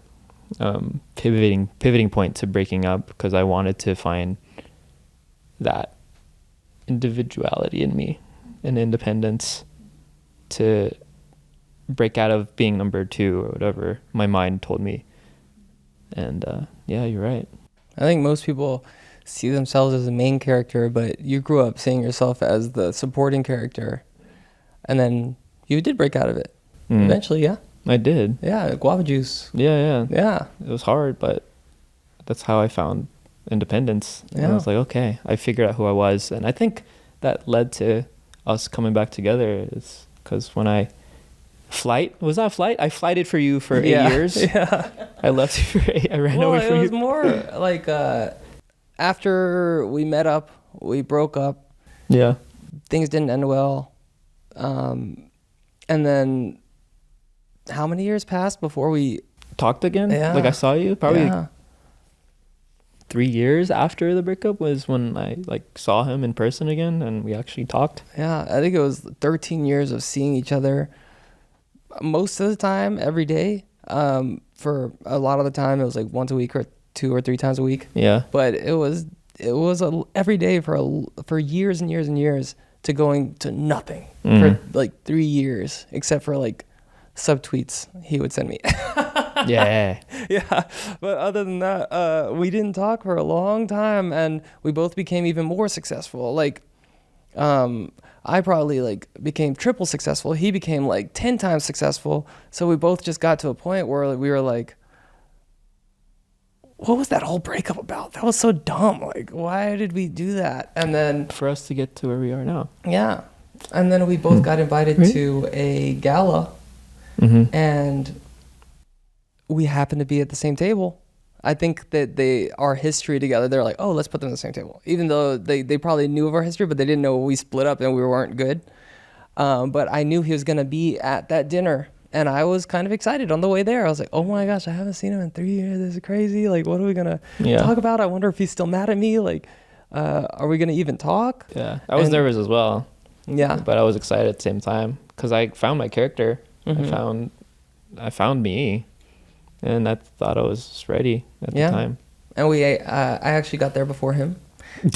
pivoting point to breaking up, because I wanted to find that individuality in me and independence to break out of being number two or whatever my mind told me. And yeah, you're right. I think most people see themselves as the main character, but you grew up seeing yourself as the supporting character, and then You did break out of it. Mm. Eventually, yeah. I did. Yeah, guava juice. Yeah. Yeah. It was hard, but that's how I found independence. And I Yeah. was like, okay, I figured out who I was. And I think that led to us coming back together, is because when I was that a flight? I flighted for you for 8 years. Yeah. I left you for 8. I ran away from It you. was more like after we met up, we broke up. Yeah. Things didn't end well. And then how many years passed before we Talked again? Yeah. Like I saw you? Probably Yeah. 3 years after the breakup was when I like saw him in person again and we actually talked. Yeah, I think it was 13 years of seeing each other most of the time, every day. For a lot of the time, it was like once a week or 2 or 3 times a week. Yeah. But it was every day for years and years and years to going to nothing for like 3 years, except for like subtweets he would send me. Yeah. Yeah, but other than that, we didn't talk for a long time, and we both became even more successful. Like, I probably like became triple successful. He became like 10 times successful. So we both just got to a point where we were like, what was that whole breakup about? That was so dumb. Like, why did we do that? And then, For us to get to where we are now. yeah. And then we both got invited to a gala, and we happened to be at the same table. I think that our history together, they're like, oh, let's put them at the same table. Even though they probably knew of our history, but they didn't know we split up and we weren't good. But I knew he was going to be at that dinner, and I was kind of excited on the way there. I was like, oh my gosh, I haven't seen him in 3 years. This is crazy. Like, what are we going to talk about? I wonder if he's still mad at me. Like, are we going to even talk? Yeah. I was nervous as well. Yeah. But I was excited at the same time because I found my character. I found me. And I thought I was ready at the time. And I actually got there before him.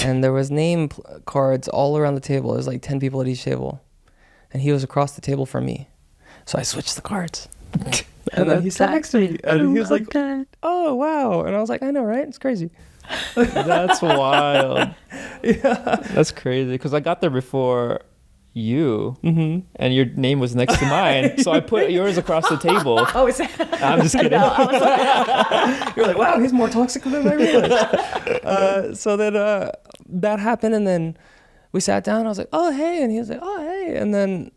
And there was name cards all around the table. There's like 10 people at each table. And he was across the table from me. So I switched the cards. And then he sat next to me. And he was like, oh, wow. And I was like, I know, right? It's crazy. That's wild. Yeah. That's crazy because I got there before you, and your name was next to mine, so I put yours across the table. Oh, is that? I'm just kidding. No, I was like, You're like, wow, he's more toxic than I realized. So then that happened, and then we sat down. I was like, oh, hey. And he was like, oh, hey. And then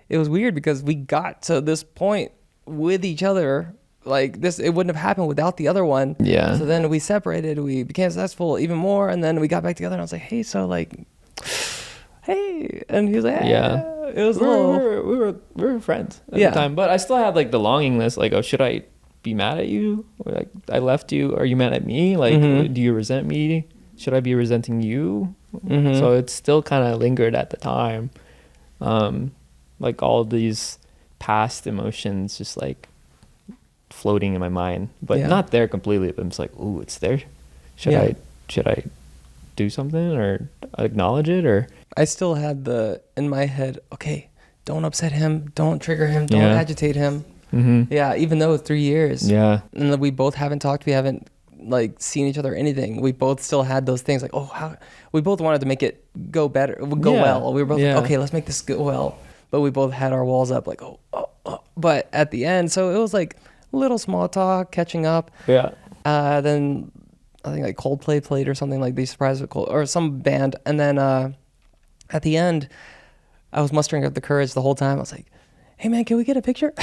it was weird because we got to this point with each other. Like this, it wouldn't have happened without the other one. Yeah. So then we separated. We became successful even more, and then we got back together. And I was like, hey, so like, hey, and he was like, hey. Yeah. It was we were friends at the time, but I still had like the longing list. Like, oh, should I be mad at you? Or like, I left you. Are you mad at me? Like, do you resent me? Should I be resenting you? So it still kind of lingered at the time. Like all these past emotions just like floating in my mind, but not there completely. But I'm just like, ooh, it's there. Should I do something or acknowledge it? Or I still had in my head, okay, don't upset him, don't trigger him, don't agitate him. Yeah, even though it's 3 years. Yeah. And then we both haven't talked, we haven't like seen each other or anything. We both still had those things like, oh, how we both wanted to make it go well. We were both like, okay, let's make this go well. But we both had our walls up like, oh. But at the end, so it was like little small talk, catching up. Yeah. Then I think like Coldplay played or something, like Be Surprised with or some band. And then at the end, I was mustering up the courage the whole time. I was like, hey man, can we get a picture?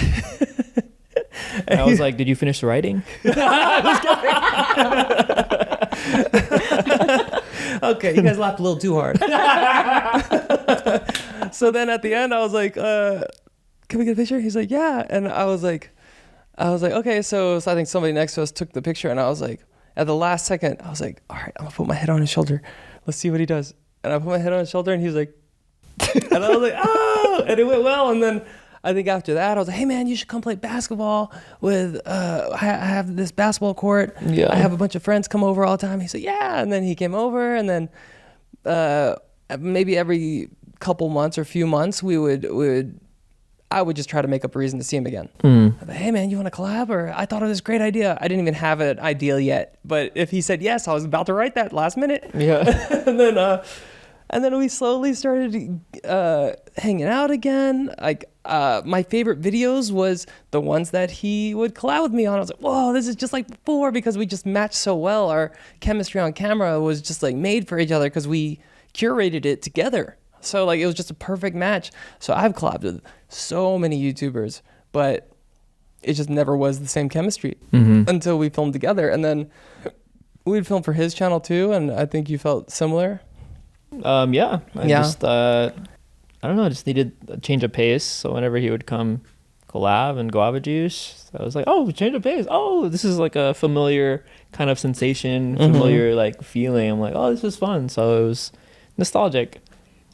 I was like, did you finish the writing? Okay, you guys laughed a little too hard. So then at the end, I was like, can we get a picture? He's like, yeah. And I was like, okay. So I think somebody next to us took the picture, and I was like, at the last second, I was like, all right, I'm gonna put my head on his shoulder. Let's see what he does. And I put my head on his shoulder, and he was like, and I was like, oh, and it went well. And then I think after that, I was like, hey man, you should come play basketball with, I have this basketball court. Yeah. I have a bunch of friends come over all the time. He said, yeah. And then he came over, and then maybe every couple months or few months, I would just try to make up a reason to see him again. I'd be, hey man, you want to collab? Or I thought of this great idea. I didn't even have an idea yet, but if he said yes, I was about to write that last minute. Yeah. And then And then we slowly started hanging out again. Like my favorite videos was the ones that he would collab with me on. I was like, whoa, this is just like before, because we just matched so well. Our chemistry on camera was just like made for each other because we curated it together. So like it was just a perfect match. So I've collabed with so many YouTubers, but it just never was the same chemistry until we filmed together. And then we'd film for his channel too, and I think you felt similar. Yeah. I just, I don't know, I just needed a change of pace. So whenever he would come collab and guava juice, I was like, oh, change of pace. Oh, this is like a familiar kind of sensation, familiar like feeling. I'm like, oh, this is fun. So it was nostalgic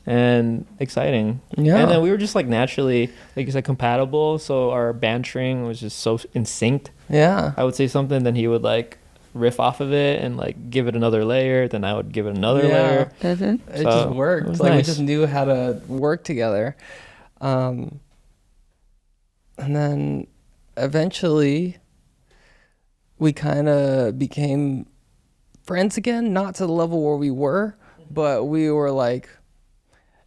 and exciting. Yeah. And then we were just like naturally, like you said, compatible. So our bantering was just so in sync. Yeah. I would say something, then he would like riff off of it and like give it another layer, then I would give it another layer. It just worked. Like nice. We just knew how to work together. And then eventually we kind of became friends again, not to the level where we were, but we were like,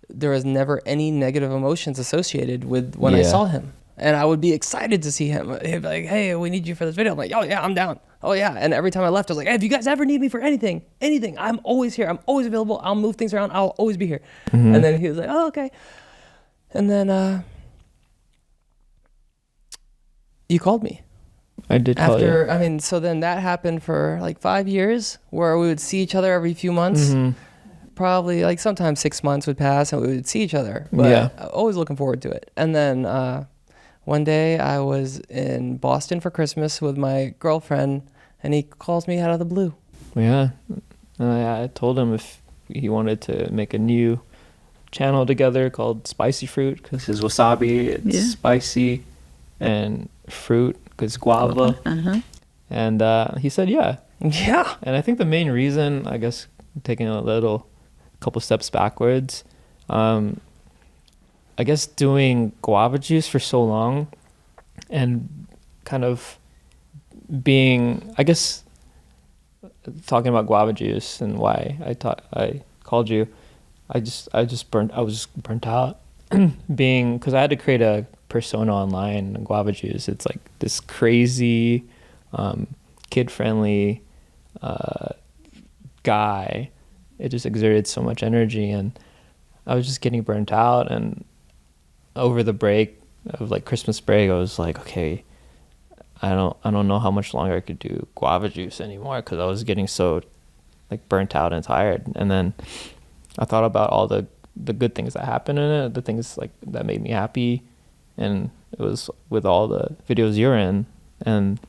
there was never any negative emotions associated with when I saw him. And I would be excited to see him. He'd be like, hey, we need you for this video. I'm like, oh yeah, I'm down. Oh yeah. And every time I left, I was like, hey, if you guys ever need me for anything, I'm always here. I'm always available. I'll move things around. I'll always be here. And then he was like, oh, okay. And then you called me. I did call you. I mean, so then that happened for like 5 years where we would see each other every few months. Probably like sometimes 6 months would pass and we would see each other. But always looking forward to it. And then one day I was in Boston for Christmas with my girlfriend, and he calls me out of the blue. Yeah. I told him if he wanted to make a new channel together called Spicy Fruit, because his wasabi, it's spicy, and fruit, because guava. And he said, yeah. Yeah. And I think the main reason, I guess, taking a couple steps backwards, I guess doing guava juice for so long and kind of being, I guess, talking about guava juice and why I called you, I was burnt out because I had to create a persona online on guava juice. It's like this crazy, kid-friendly guy. It just exerted so much energy, and I was just getting burnt out. And over the break of like Christmas break, I was like, okay, I don't know how much longer I could do guava juice anymore, because I was getting so like burnt out and tired. And then I thought about all the good things that happened in it, the things like that made me happy, and it was with all the videos you're in, and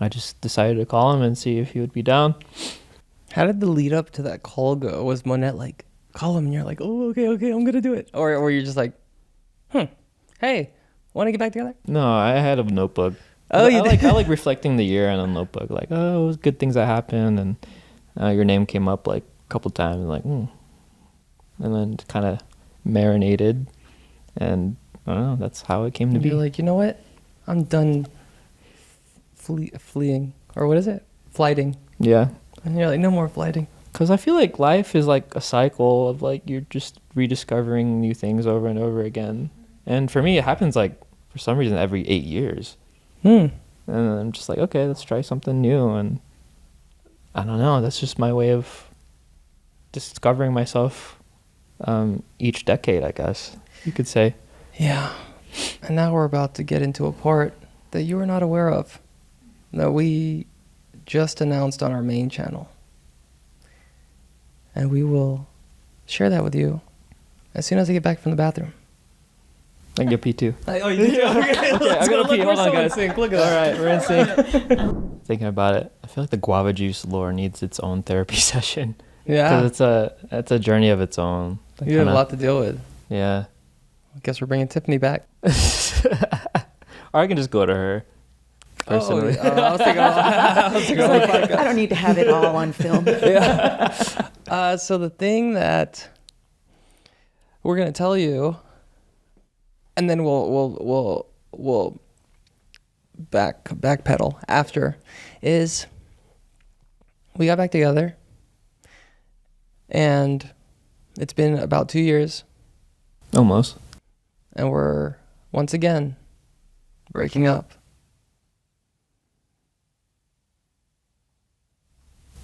I just decided to call him and see if he would be down. How did the lead up to that call go? Was Monette like, call him, and you're like, oh, okay, I'm gonna do it, or you're just like, hey, want to get back together? No, I had a notebook. Oh, you did? I like reflecting the year in a notebook, like, oh, it was good things that happened, and your name came up like a couple times, like, and then kind of marinated, and I don't know, that's how it came to be. You're like, you know what? I'm done fleeing, or what is it? Flighting. Yeah. And you're like, no more flighting. Because I feel like life is like a cycle of like you're just rediscovering new things over and over again. And for me, it happens like for some reason every 8 years. And I'm just like, okay, let's try something new. And I don't know, that's just my way of discovering myself each decade, I guess you could say. Yeah. And now we're about to get into a part that you were not aware of, that we just announced on our main channel. And we will share that with you as soon as I get back from the bathroom. I can get pee too. Oh, you do? Okay, I gotta pee. Hold on, guys. Look at that. All right, we're in sync. Thinking about it, I feel like the guava juice lore needs its own therapy session. Yeah. Because it's a journey of its own. You have a lot to deal with. Yeah. I guess we're bringing Tiffany back. Or I can just go to her. Personally. I was thinking I don't need to have it all on film. Yeah. So the thing that we're gonna tell you, and then we'll backpedal after, is we got back together, and It's been about 2 years, Almost. and we're once again breaking up.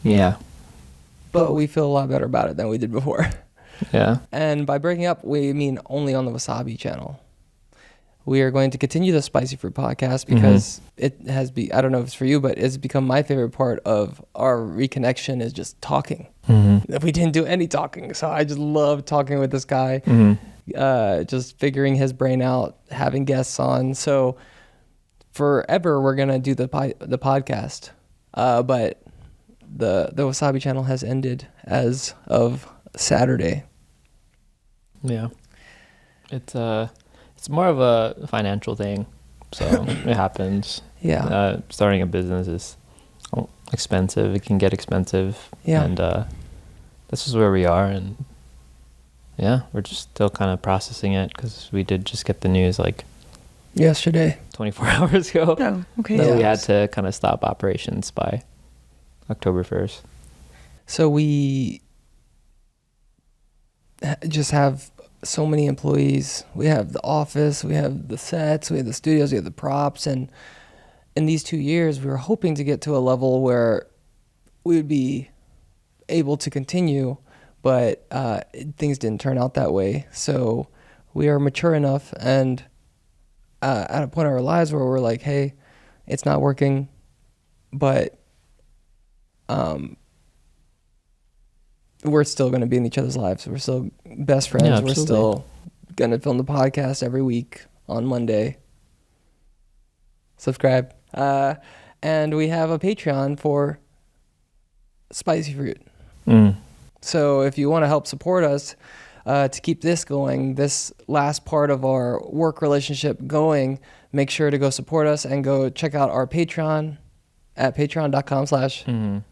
Yeah. But we feel a lot better about it than we did before. Yeah. And by breaking up, we mean only on the Wassabi channel. We are going to continue the Spicy Fruit podcast because it has I don't know if it's for you, but it's become my favorite part of our reconnection is just talking. We didn't do any talking, so I just love talking with this guy, just figuring his brain out, having guests on. So forever we're going to do the podcast, but the Wassabi channel has ended as of Saturday. Yeah. It's more of a financial thing, so it happens. Yeah. Starting a business is expensive. It can get expensive. Yeah. And this is where we are, and yeah, we're just still kind of processing it because we did just get the news like Yesterday. 24 hours ago. Oh, okay. That we Yeah. had to kind of stop operations by October 1st. So we just have so many employees. We have the office, we have the sets, we have the studios, we have the props. And in these 2 years, we were hoping to get to a level where we would be able to continue, but things didn't turn out that way. So we are mature enough and at a point in our lives where we're like, hey, it's not working, but we're still going to be in each other's lives. We're still best friends. Yeah, We're absolutely. still going to film the podcast every week on Monday. Subscribe. And we have a Patreon for Spicy Fruit. So if you want to help support us to keep this going, this last part of our work relationship going, make sure to go support us and go check out our Patreon at patreon.com/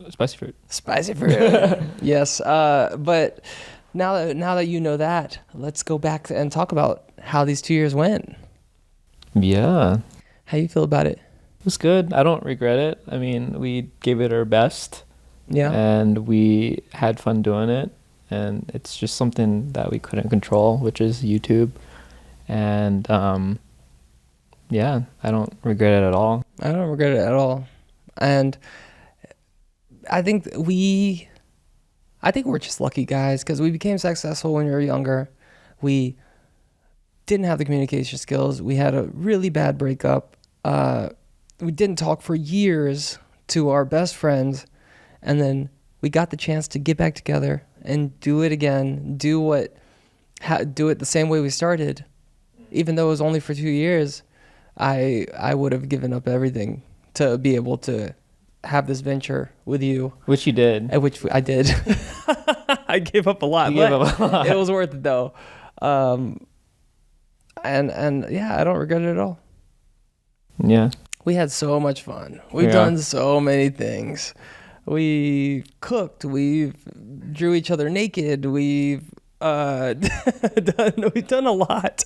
Spicy fruit. Spicy Fruit. Yes. But now that you know that, let's go back and talk about how these 2 years went. Yeah. How you feel about it? It was good. I don't regret it. I mean, we gave it our best. Yeah. And we had fun doing it. And it's just something that we couldn't control, which is YouTube. And yeah, I don't regret it at all. I don't regret it at all. And I think we're just lucky guys because we became successful when we were younger. We didn't have the communication skills. We had a really bad breakup. We didn't talk for years to our best friends. And then we got the chance to get back together and do it again, do it the same way we started. Even though it was only for 2 years, I would have given up everything to be able to have this venture with you. Which you did. Which I did. I gave up a lot. You gave up a lot. It was worth it though. And yeah, I don't regret it at all. Yeah. We had so much fun. We've Yeah. done so many things. We cooked. We've drew each other naked. We've done a lot.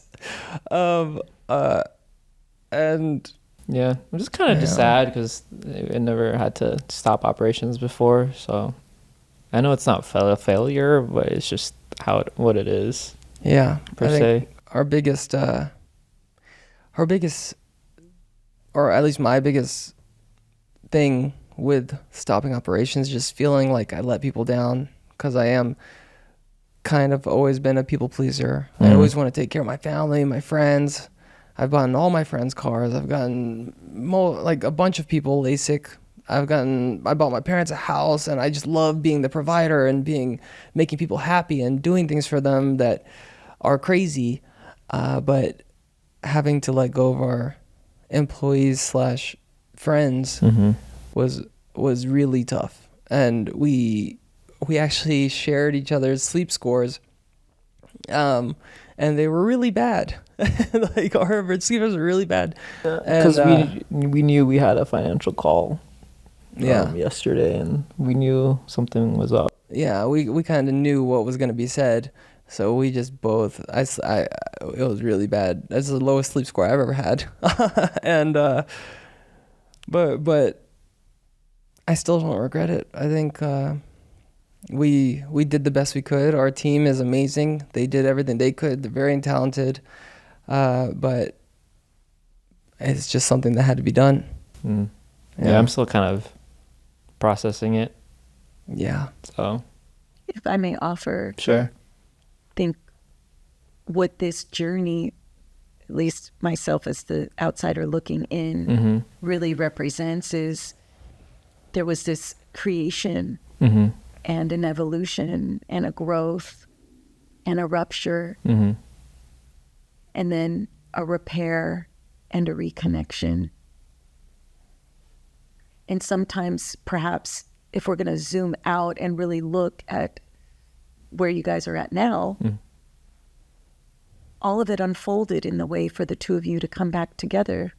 And Yeah. I'm just kind of just sad because I never had to stop operations before. So I know it's not failure, but it's just what it is yeah, per I think se. our biggest, or at least my biggest thing with stopping operations, just feeling like I let people down because I am kind of always been a people pleaser. I always want to take care of my family, my friends. I've gotten all my friends' cars. I've gotten like a bunch of people LASIK. I bought my parents a house, and I just love being the provider and making people happy and doing things for them that are crazy. But having to let go of our employees / friends was really tough. And we actually shared each other's sleep scores. And they were really bad. Like our sleep was really bad. Because we knew we had a financial call yesterday, and we knew something was up. Yeah, we kind of knew what was going to be said. So we just both, it was really bad. That's the lowest sleep score I've ever had. And, but I still don't regret it. I think we did the best we could. Our team is amazing. They did everything they could. They're very talented, but it's just something that had to be done. Yeah, I'm still kind of processing it. Yeah. So, If I may offer, sure. I think what this journey, at least myself as the outsider looking in, really represents is there was this creation and an evolution and a growth and a rupture and then a repair and a reconnection. And sometimes perhaps if we're going to zoom out and really look at where you guys are at now, all of it unfolded in the way for the two of you to come back together.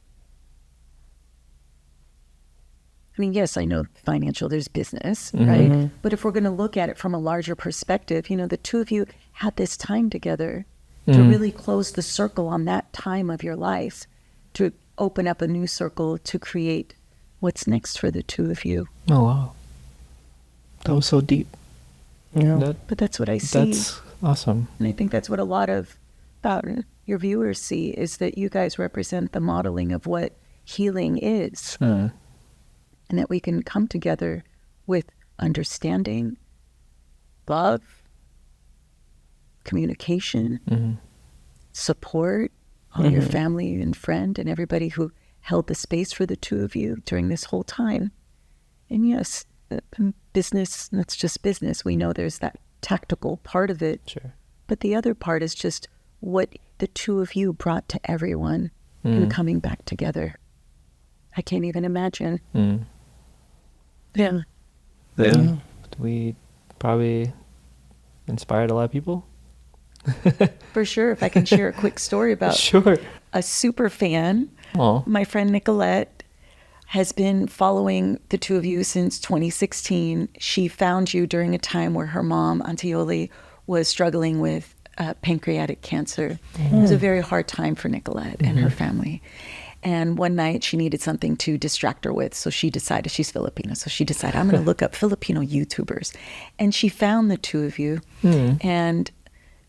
I mean, yes, I know financial, there's business, right? But if we're going to look at it from a larger perspective, you know, the two of you had this time together to really close the circle on that time of your life, to open up a new circle, to create what's next for the two of you. Oh, wow. That was so deep. Yeah. But that's what I see. That's awesome. And I think that's what a lot of your viewers see, is that you guys represent the modeling of what healing is. And that we can come together with understanding, love, communication, support, all your family and friend and everybody who held the space for the two of you during this whole time. And yes, business, that's just business. We know there's that tactical part of it. Sure. But the other part is just what the two of you brought to everyone in coming back together. I can't even imagine. Yeah. We probably inspired a lot of people. For sure. If I can share a quick story about Sure. a super fan. Oh. My friend Nicolette has been following the two of you since 2016. She found you during a time where her mom, Auntie Yoli, was struggling with pancreatic cancer. It was a very hard time for Nicolette and her family. And one night she needed something to distract her with. So she decided, she's Filipino, so she decided, I'm going to look up Filipino YouTubers. And she found the two of you. And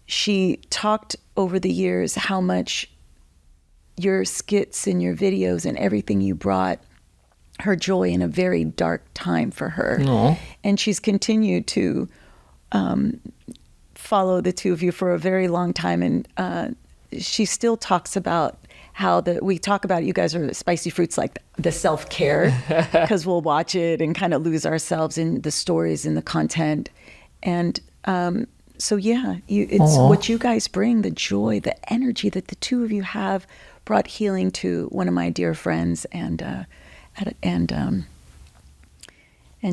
she talked over the years how much your skits and your videos and everything you brought her joy in a very dark time for her. Aww. And she's continued to follow the two of you for a very long time. And she still talks about how we talk about, you guys are spicy fruits, like the self-care, because we'll watch it and kind of lose ourselves in the stories and the content. And so, yeah, it's what you guys bring, the joy, the energy that the two of you have brought healing to one of my dear friends, and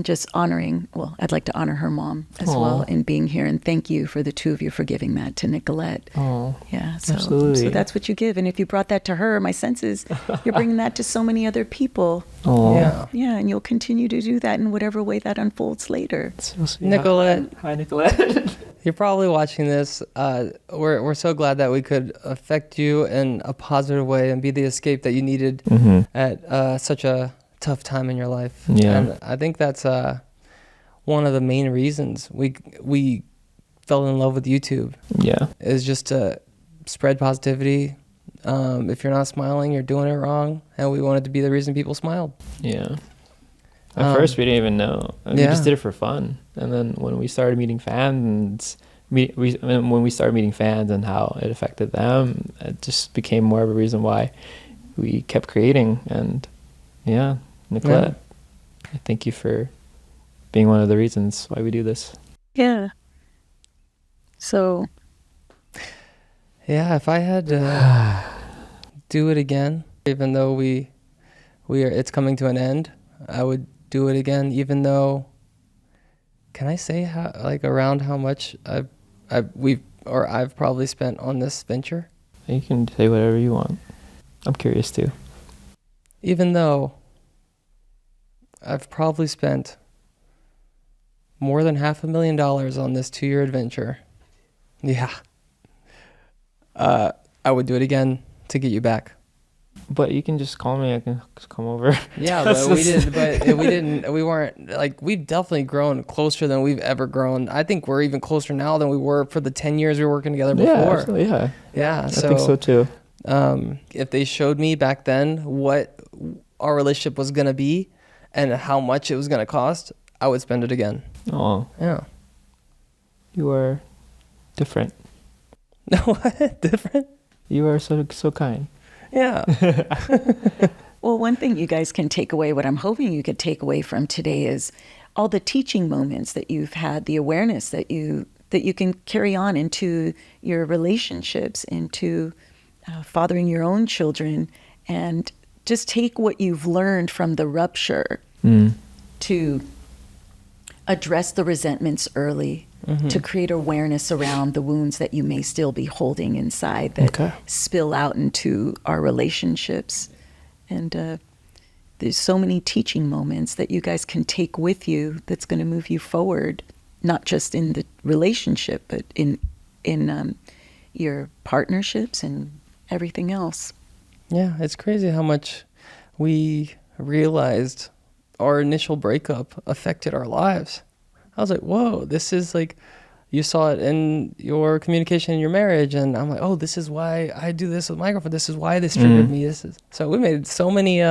just honoring, well, I'd like to honor her mom as well in being here. And thank you for the two of you for giving that to Nicolette. Oh, yeah. absolutely. So that's what you give. And if you brought that to her, my sense is you're bringing that to so many other people. Oh, Yeah. Yeah. And you'll continue to do that in whatever way that unfolds later. so sweet. Nicolette. Hi, Nicolette. You're probably watching this. We're so glad that we could affect you in a positive way and be the escape that you needed at such a tough time in your life. Yeah. And I think that's one of the main reasons we fell in love with YouTube. Yeah. Is just to spread positivity. If you're not smiling, you're doing it wrong. And we wanted to be the reason people smiled. Yeah. At first, we didn't even know. We just did it for fun. And then when we started meeting fans, when we started meeting fans and how it affected them, it just became more of a reason why we kept creating. And yeah, Nicolette, I thank you for being one of the reasons why we do this. Yeah. So. Yeah, if I had to do it again, even though it's coming to an end, I would do it again, even though, can I say around how much I've probably spent on this venture? You can say whatever you want. I'm curious too. Even though I've probably spent more than $500,000 on this 2-year adventure. Yeah. I would do it again to get you back. But you can just call me. I can just come over. Yeah, but we weren't like, we've definitely grown closer than we've ever grown. I think we're even closer now than we were for the 10 years we were working together before. Yeah, absolutely, yeah. Yeah, I think so too. If they showed me back then what our relationship was going to be and how much it was going to cost, I would spend it again. Oh, Yeah. you are different. What? Different? You are so kind. Yeah. Well, one thing you guys can take away, what I'm hoping you could take away from today, is all the teaching moments that you've had, the awareness that you can carry on into your relationships, into fathering your own children, and just take what you've learned from the rupture to address the resentments early, to create awareness around the wounds that you may still be holding inside that spill out into our relationships. And there's so many teaching moments that you guys can take with you that's going to move you forward, not just in the relationship, but in your partnerships and everything else. Yeah, it's crazy how much we realized our initial breakup affected our lives. I was like, whoa, this is like, you saw it in your communication in your marriage, and I'm like, oh, this is why I do this with my girlfriend. This is why this triggered me. So we made so many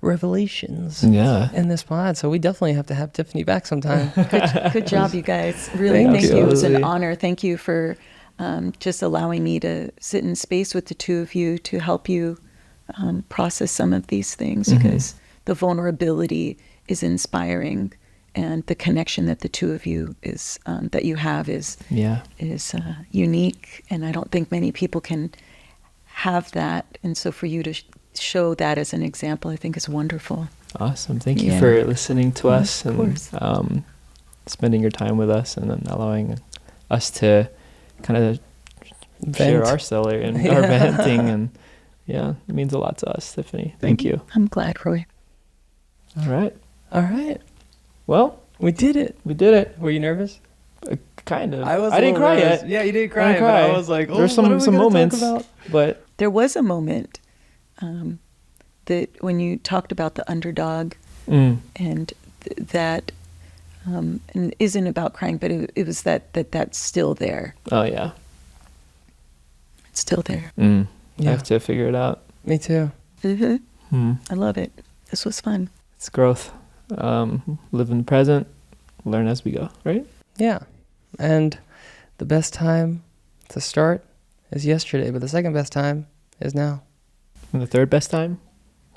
revelations in this pod. So we definitely have to have Tiffany back sometime. Good job, you guys. Really, thank you. It was an honor. Thank you for just allowing me to sit in space with the two of you to help you process some of these things, because the vulnerability is inspiring, and the connection that the two of you is that you have is unique, and I don't think many people can have that. And so for you to show that as an example, I think is wonderful. Awesome. Thank you for listening to us and spending your time with us, and then allowing us to kind of share our story and our venting. And it means a lot to us, Tiffany. Thank you. I'm glad, Roy. All right. Well, we did it. Were you nervous? Kind of. I didn't cry nervous. yet. Yeah, you didn't cry. But I was like, there's some moments, but there was a moment that when you talked about the underdog, and that and it isn't about crying, but it was that's still there. Oh yeah, it's still there. I have to figure it out. Me too. I love it. This was fun. It's growth. Live in the present, learn as we go, right? Yeah. And the best time to start is yesterday, but the second best time is now. And the third best time?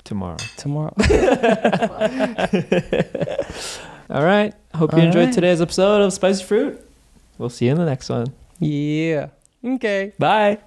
Tomorrow. All right. Hope you enjoyed today's episode of Spicy Fruit. We'll see you in the next one. Yeah. Okay. Bye.